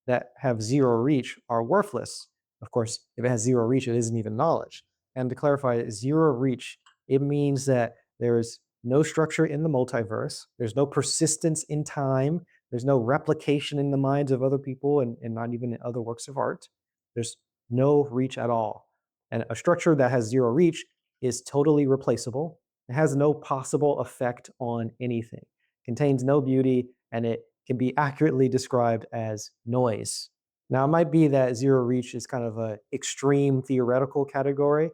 that have zero reach are worthless. Of course, if it has zero reach, it isn't even knowledge. And to clarify, zero reach, it means that there is no structure in the multiverse, there's no persistence in time, there's no replication in the minds of other people and not even in other works of art. There's no reach at all. And a structure that has zero reach is totally replaceable. It has no possible effect on anything, contains no beauty, and it can be accurately described as noise. Now, it might be that zero reach is kind of an extreme theoretical category,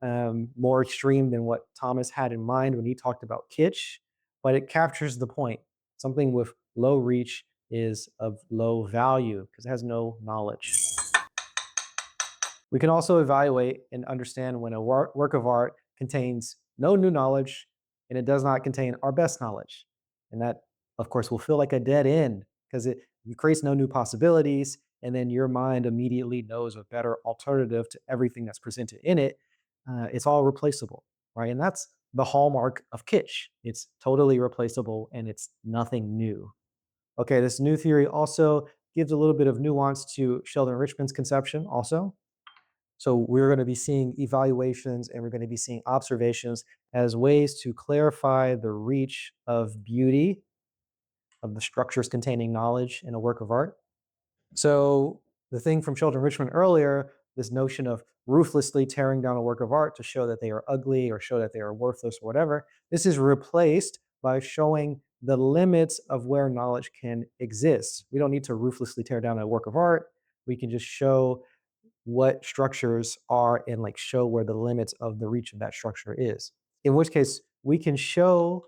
more extreme than what Thomas had in mind when he talked about kitsch, but it captures the point. Something with low reach is of low value because it has no knowledge. We can also evaluate and understand when a work of art contains no new knowledge and it does not contain our best knowledge. And that, of course, will feel like a dead end because it creates no new possibilities. And then your mind immediately knows a better alternative to everything that's presented in it. It's all replaceable, right? And that's the hallmark of kitsch. It's totally replaceable and it's nothing new. Okay, this new theory also gives a little bit of nuance to Sheldon Richmond's conception, also. So we're going to be seeing evaluations and we're going to be seeing observations as ways to clarify the reach of beauty, of the structures containing knowledge in a work of art. So the thing from Sheldon Richmond earlier, this notion of ruthlessly tearing down a work of art to show that they are ugly or show that they are worthless or whatever, this is replaced by showing the limits of where knowledge can exist. We don't need to ruthlessly tear down a work of art. We can just show what structures are and like show where the limits of the reach of that structure is. In which case, we can show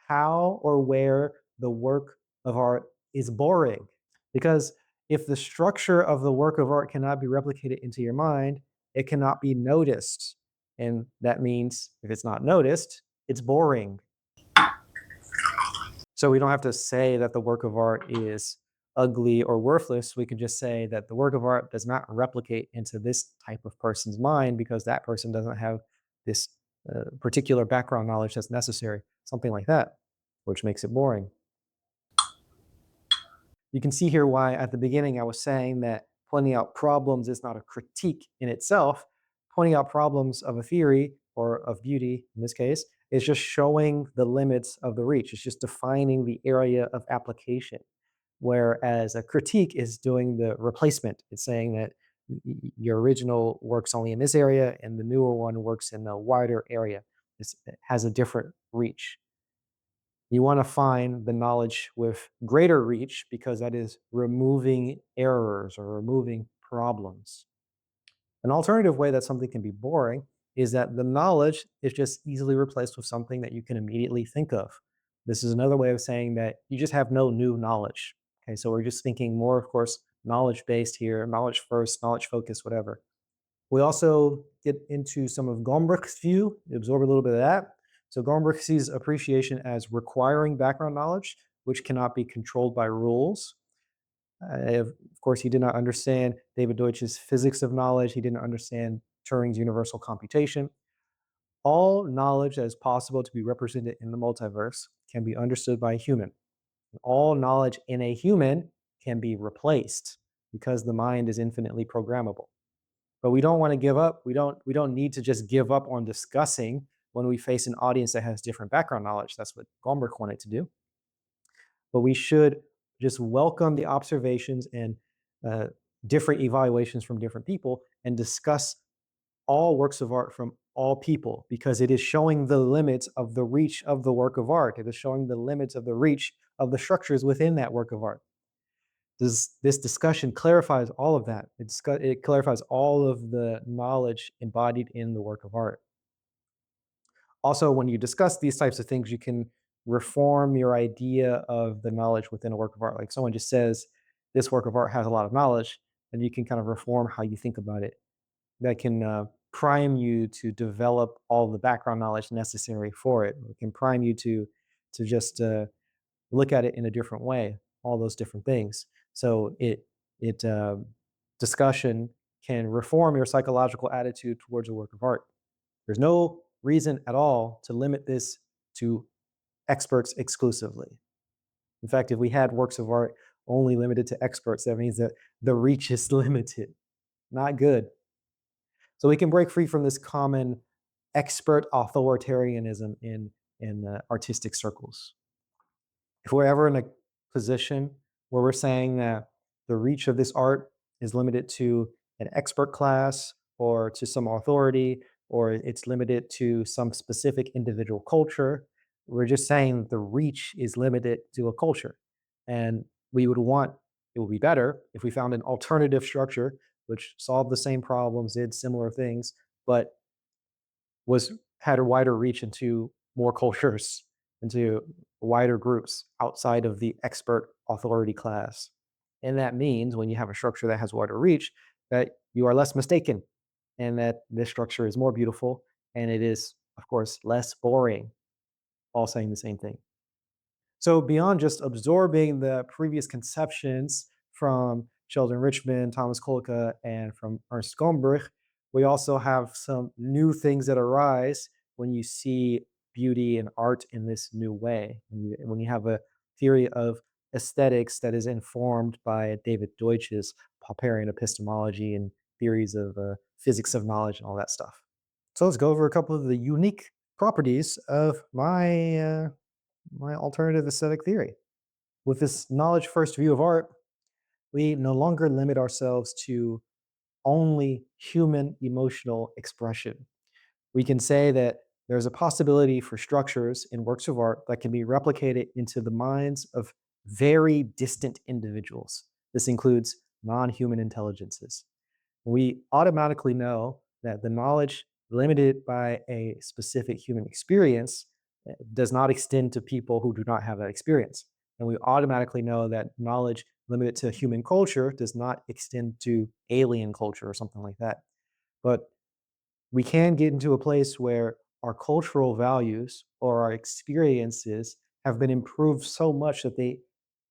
how or where the work of art is boring. Because if the structure of the work of art cannot be replicated into your mind, it cannot be noticed. And that means if it's not noticed, it's boring. So we don't have to say that the work of art is ugly or worthless. We can just say that the work of art does not replicate into this type of person's mind because that person doesn't have this particular background knowledge that's necessary, something like that, which makes it boring. You can see here why at the beginning I was saying that pointing out problems is not a critique in itself. Pointing out problems of a theory or of beauty in this case is just showing the limits of the reach. It's just defining the area of application. Whereas a critique is doing the replacement. It's saying that your original works only in this area and the newer one works in a wider area. It has a different reach. You want to find the knowledge with greater reach because that is removing errors or removing problems. An alternative way that something can be boring is that the knowledge is just easily replaced with something that you can immediately think of. This is another way of saying that you just have no new knowledge. Okay, so we're just thinking more, of course, knowledge based here, knowledge first, knowledge focused, whatever. We also get into some of Gombrich's view, absorb a little bit of that. So Gombrich sees appreciation as requiring background knowledge, which cannot be controlled by rules. Of course, he did not understand David Deutsch's physics of knowledge. He didn't understand Turing's universal computation. All knowledge that is possible to be represented in the multiverse can be understood by a human. All knowledge in a human can be replaced because the mind is infinitely programmable. But we don't want to give up. We don't need to just give up on discussing when we face an audience that has different background knowledge. That's what Gombrich wanted to do. But we should just welcome the observations and uh, different evaluations from different people and discuss all works of art from all people because it is showing the limits of the reach of the work of art. It is showing the limits of the reach of the structures within that work of art. This discussion clarifies all of that. It clarifies all of the knowledge embodied in the work of art. Also, when you discuss these types of things, you can reform your idea of the knowledge within a work of art. Like someone just says, this work of art has a lot of knowledge, and you can kind of reform how you think about it. That can prime you to develop all the background knowledge necessary for it. It can prime you to just look at it in a different way, all those different things. So it discussion can reform your psychological attitude towards a work of art. There's no reason at all to limit this to experts exclusively. In fact, if we had works of art only limited to experts, that means that the reach is limited. Not good. So we can break free from this common expert authoritarianism in artistic circles. If we're ever in a position where we're saying that the reach of this art is limited to an expert class or to some authority, or it's limited to some specific individual culture, we're just saying the reach is limited to a culture. And we would want, it would be better if we found an alternative structure which solved the same problems, did similar things, but was had a wider reach into more cultures, into wider groups outside of the expert authority class. And that means when you have a structure that has wider reach, that you are less mistaken and that this structure is more beautiful and it is, of course, less boring, all saying the same thing. So beyond just absorbing the previous conceptions from Sheldon Richmond, Tomas Kulka, and from Ernst Gombrich, we also have some new things that arise when you see beauty and art in this new way. When you have a theory of aesthetics that is informed by David Deutsch's Popperian epistemology and theories of physics of knowledge and all that stuff. So let's go over a couple of the unique properties of my alternative aesthetic theory. With this knowledge first view of art, we no longer limit ourselves to only human emotional expression. We can say that there's a possibility for structures in works of art that can be replicated into the minds of very distant individuals. This includes non human intelligences. We automatically know that the knowledge limited by a specific human experience does not extend to people who do not have that experience. And we automatically know that knowledge limited to human culture does not extend to alien culture or something like that. But we can get into a place where our cultural values or our experiences have been improved so much that they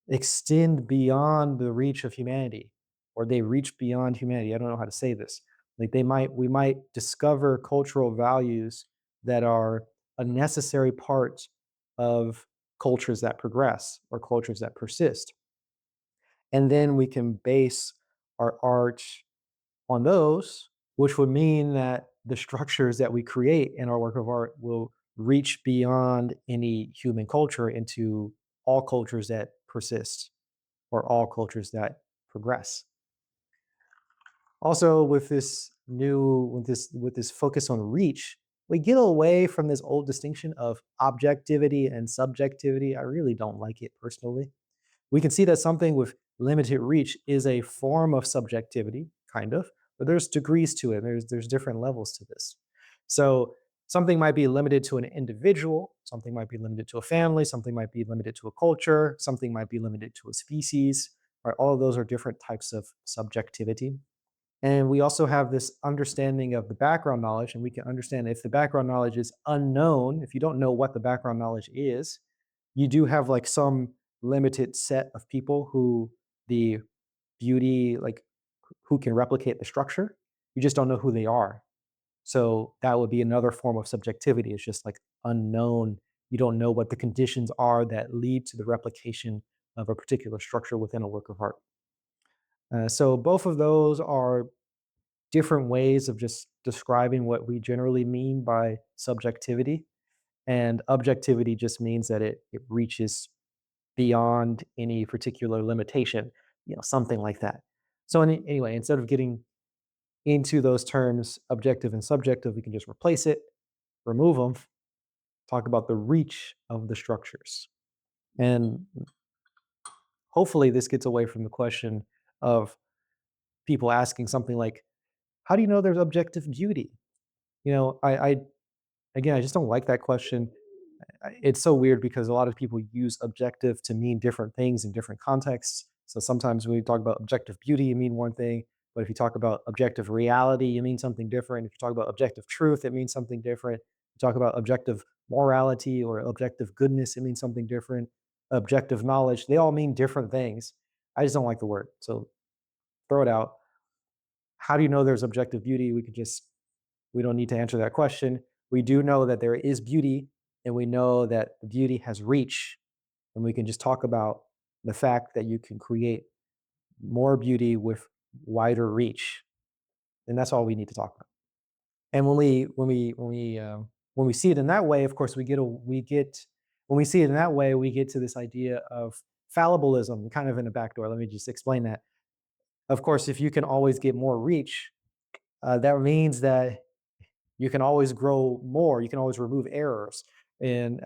extend beyond the reach of humanity, or they reach beyond humanity. I don't know how to say this. Like we might discover cultural values that are a necessary part of cultures that progress or cultures that persist. And then we can base our art on those, which would mean that the structures that we create in our work of art will reach beyond any human culture into all cultures that persist or all cultures that progress. Also, with this focus on reach, we get away from this old distinction of objectivity and subjectivity. I really don't like it personally. We can see that something with limited reach is a form of subjectivity, kind of, but there's degrees to it. There's different levels to this. So something might be limited to an individual, something might be limited to a family, something might be limited to a culture, something might be limited to a species. Right? All of those are different types of subjectivity. And we also have this understanding of the background knowledge, and we can understand if the background knowledge is unknown, if you don't know what the background knowledge is, you do have like some limited set of people who the beauty, like who can replicate the structure. You just don't know who they are. So that would be another form of subjectivity. It's just like unknown. You don't know what the conditions are that lead to the replication of a particular structure within a work of art. So both of those are different ways of just describing what we generally mean by subjectivity. And objectivity just means that it reaches beyond any particular limitation, something like that. So anyway, instead of getting into those terms, objective and subjective, we can just replace it, remove them, talk about the reach of the structures. And hopefully this gets away from the question of people asking something like, how do you know there's objective beauty? I again, I just don't like that question. It's so weird because a lot of people use objective to mean different things in different contexts. So sometimes when you talk about objective beauty, you mean one thing, but if you talk about objective reality, you mean something different. If you talk about objective truth, it means something different. You talk about objective morality or objective goodness, it means something different. Objective knowledge, they all mean different things. I just don't like the word. So throw it out. How do you know there's objective beauty? We don't need to answer that question. We do know that there is beauty, and we know that the beauty has reach, and we can just talk about the fact that you can create more beauty with wider reach, and that's all we need to talk about. And when we see it in that way, of course, we get when we see it in that way, we get to this idea of fallibilism, kind of in a backdoor. Let me just explain that. Of course, if you can always get more reach, that means that you can always grow more. You can always remove errors. And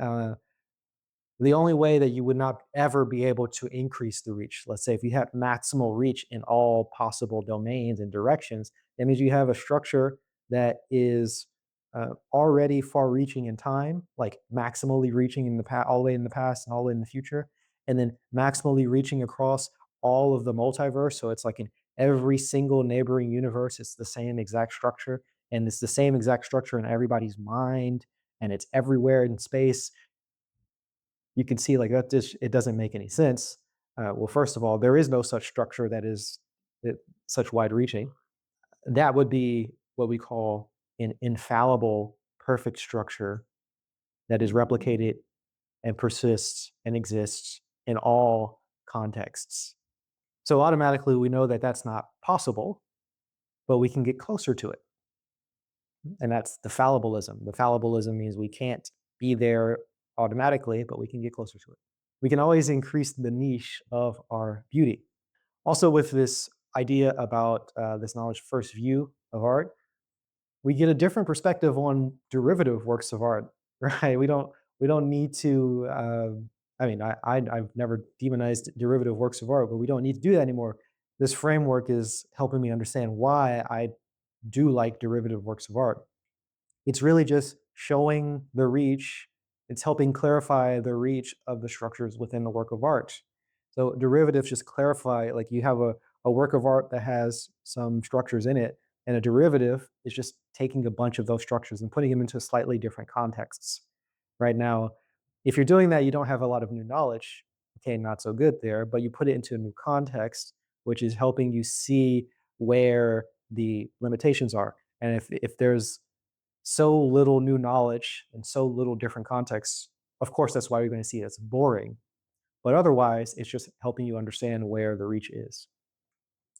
the only way that you would not ever be able to increase the reach, let's say if you had maximal reach in all possible domains and directions, that means you have a structure that is already far reaching in time, like maximally reaching in the past, all the way in the past and all the way in the future, and then maximally reaching across all of the multiverse. So it's like in every single neighboring universe, it's the same exact structure, and it's the same exact structure in everybody's mind, and it's everywhere in space. You can see like that just it doesn't make any sense. Well, first of all, there is no such structure that is such wide reaching. That would be what we call an infallible perfect structure that is replicated and persists and exists in all contexts. So automatically we know that that's not possible, but we can get closer to it. And that's the fallibilism. The fallibilism means we can't be there automatically, but we can get closer to it. We can always increase the niche of our beauty. Also, with this idea about this knowledge first view of art, we get a different perspective on derivative works of art, right? We don't need to. I mean, I've never demonized derivative works of art, but we don't need to do that anymore. This framework is helping me understand why I do like derivative works of art. It's really just showing the reach. It's helping clarify the reach of the structures within the work of art. So derivatives just clarify, like you have a work of art that has some structures in it, and a derivative is just taking a bunch of those structures and putting them into slightly different contexts. Right now, if you're doing that, you don't have a lot of new knowledge. Okay, not so good there, but you put it into a new context, which is helping you see where the limitations are. And if there's so little new knowledge and so little different contexts, of course, that's why you're going to see it as boring. But otherwise, it's just helping you understand where the reach is.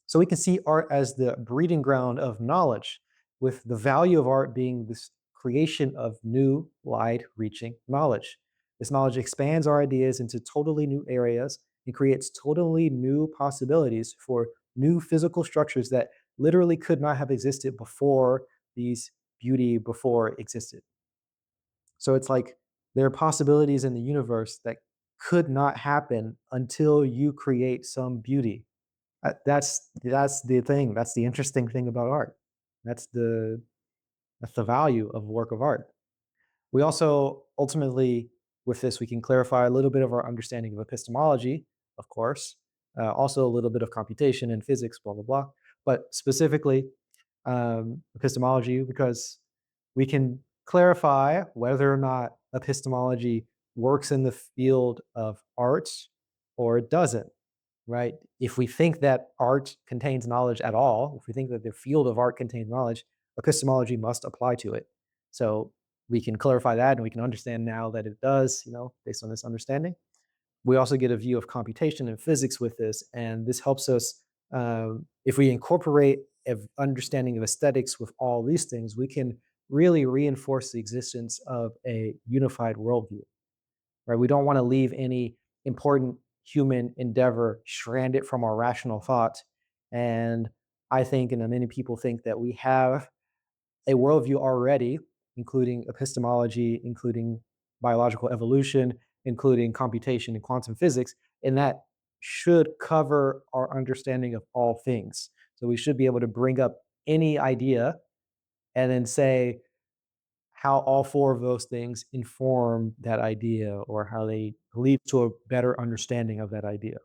So we can see art as the breeding ground of knowledge, with the value of art being this creation of new, wide reaching knowledge. This knowledge expands our ideas into totally new areas and creates totally new possibilities for new physical structures that literally could not have existed before these beauty before existed. So it's like there are possibilities in the universe that could not happen until you create some beauty. That's the thing. That's the interesting thing about art. That's the that's the value of a work of art. We also ultimately, with this, we can clarify a little bit of our understanding of epistemology, of course, also a little bit of computation and physics, blah blah blah. But specifically, epistemology, because we can clarify whether or not epistemology works in the field of art or it doesn't. right? If we think that art contains knowledge at all, if we think that the field of art contains knowledge, epistemology must apply to it. So we can clarify that and we can understand now that it does, based on this understanding. We also get a view of computation and physics with this, and this helps us. If we incorporate an understanding of aesthetics with all these things, we can really reinforce the existence of a unified worldview, right? We don't want to leave any important human endeavor stranded from our rational thought. And I think, and many people think, that we have a worldview already, including epistemology, including biological evolution, including computation and quantum physics, and that should cover our understanding of all things. So we should be able to bring up any idea and then say how all four of those things inform that idea or how they lead to a better understanding of that idea.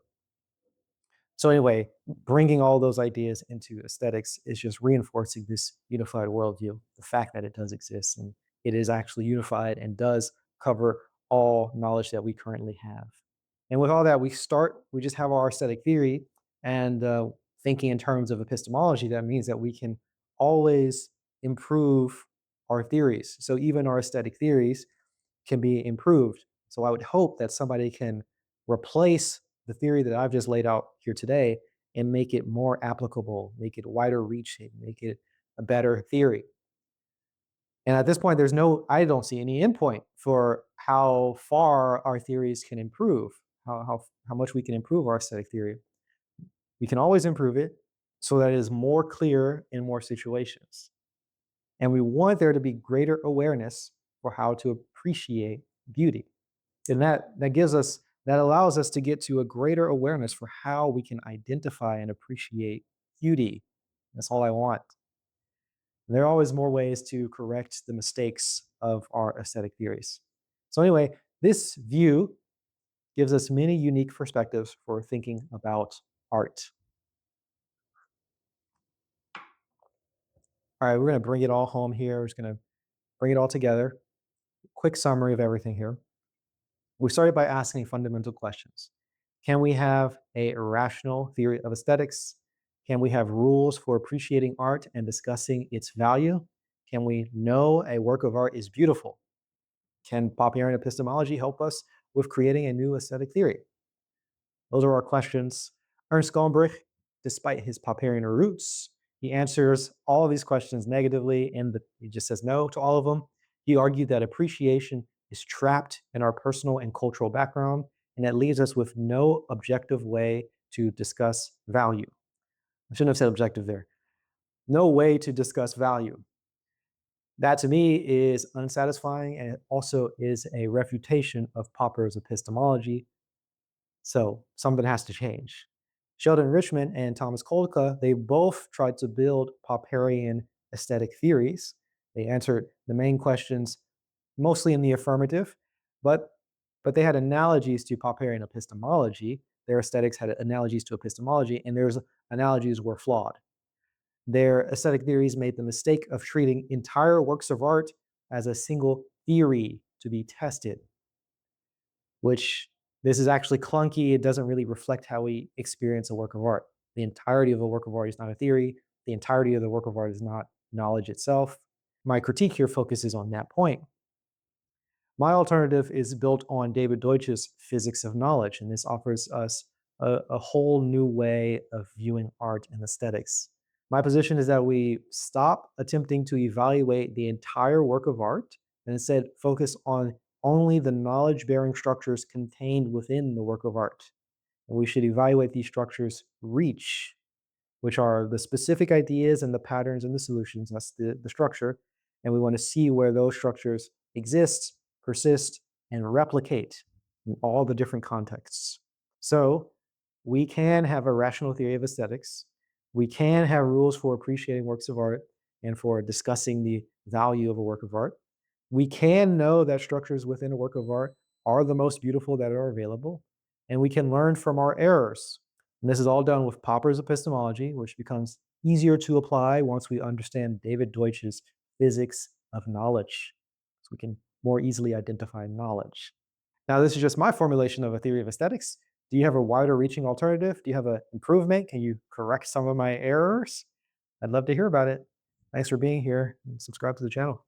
So anyway, bringing all those ideas into aesthetics is just reinforcing this unified worldview, the fact that it does exist and it is actually unified and does cover all knowledge that we currently have. And with all that, we just have our aesthetic theory and thinking in terms of epistemology, that means that we can always improve our theories. So even our aesthetic theories can be improved. So I would hope that somebody can replace the theory that I've just laid out here today and make it more applicable, make it wider reaching, make it a better theory. And at this point, I don't see any endpoint for how far our theories can improve, how much we can improve our aesthetic theory. We can always improve it so that it is more clear in more situations. And we want there to be greater awareness for how to appreciate beauty. And that allows us to get to a greater awareness for how we can identify and appreciate beauty. That's all I want. And there are always more ways to correct the mistakes of our aesthetic theories. So anyway, this view gives us many unique perspectives for thinking about art. All right, we're going to bring it all home here. We're just going to bring it all together. Quick summary of everything here. We started by asking fundamental questions. Can we have a rational theory of aesthetics? Can we have rules for appreciating art and discussing its value? Can we know a work of art is beautiful? Can Popperian epistemology help us with creating a new aesthetic theory? Those are our questions. Ernst Gombrich, despite his Popperian roots, he answers all of these questions negatively, and he just says no to all of them. He argued that appreciation is trapped in our personal and cultural background, and that leaves us with no objective way to discuss value. I shouldn't have said objective there. No way to discuss value. That to me is unsatisfying, and it also is a refutation of Popper's epistemology. So something has to change. Sheldon Richmond and Tomas Kulka, they both tried to build Popperian aesthetic theories. They answered the main questions mostly in the affirmative, but they had analogies to Popperian epistemology. Their aesthetics had analogies to epistemology, and their analogies were flawed. Their aesthetic theories made the mistake of treating entire works of art as a single theory to be tested, which this is actually clunky. It doesn't really reflect how we experience a work of art. The entirety of a work of art is not a theory. The entirety of the work of art is not knowledge itself. My critique here focuses on that point. My alternative is built on David Deutsch's physics of knowledge, and this offers us a whole new way of viewing art and aesthetics. My position is that we stop attempting to evaluate the entire work of art and instead focus on only the knowledge-bearing structures contained within the work of art. And we should evaluate these structures' reach, which are the specific ideas and the patterns and the solutions. That's the structure. And we want to see where those structures exist, persist, and replicate in all the different contexts. So we can have a rational theory of aesthetics. We can have rules for appreciating works of art and for discussing the value of a work of art. We can know that structures within a work of art are the most beautiful that are available, and we can learn from our errors. And this is all done with Popper's epistemology, which becomes easier to apply once we understand David Deutsch's physics of knowledge. So we can more easily identify knowledge. Now, this is just my formulation of a theory of aesthetics. Do you have a wider reaching alternative? Do you have an improvement? Can you correct some of my errors? I'd love to hear about it. Thanks for being here and subscribe to the channel.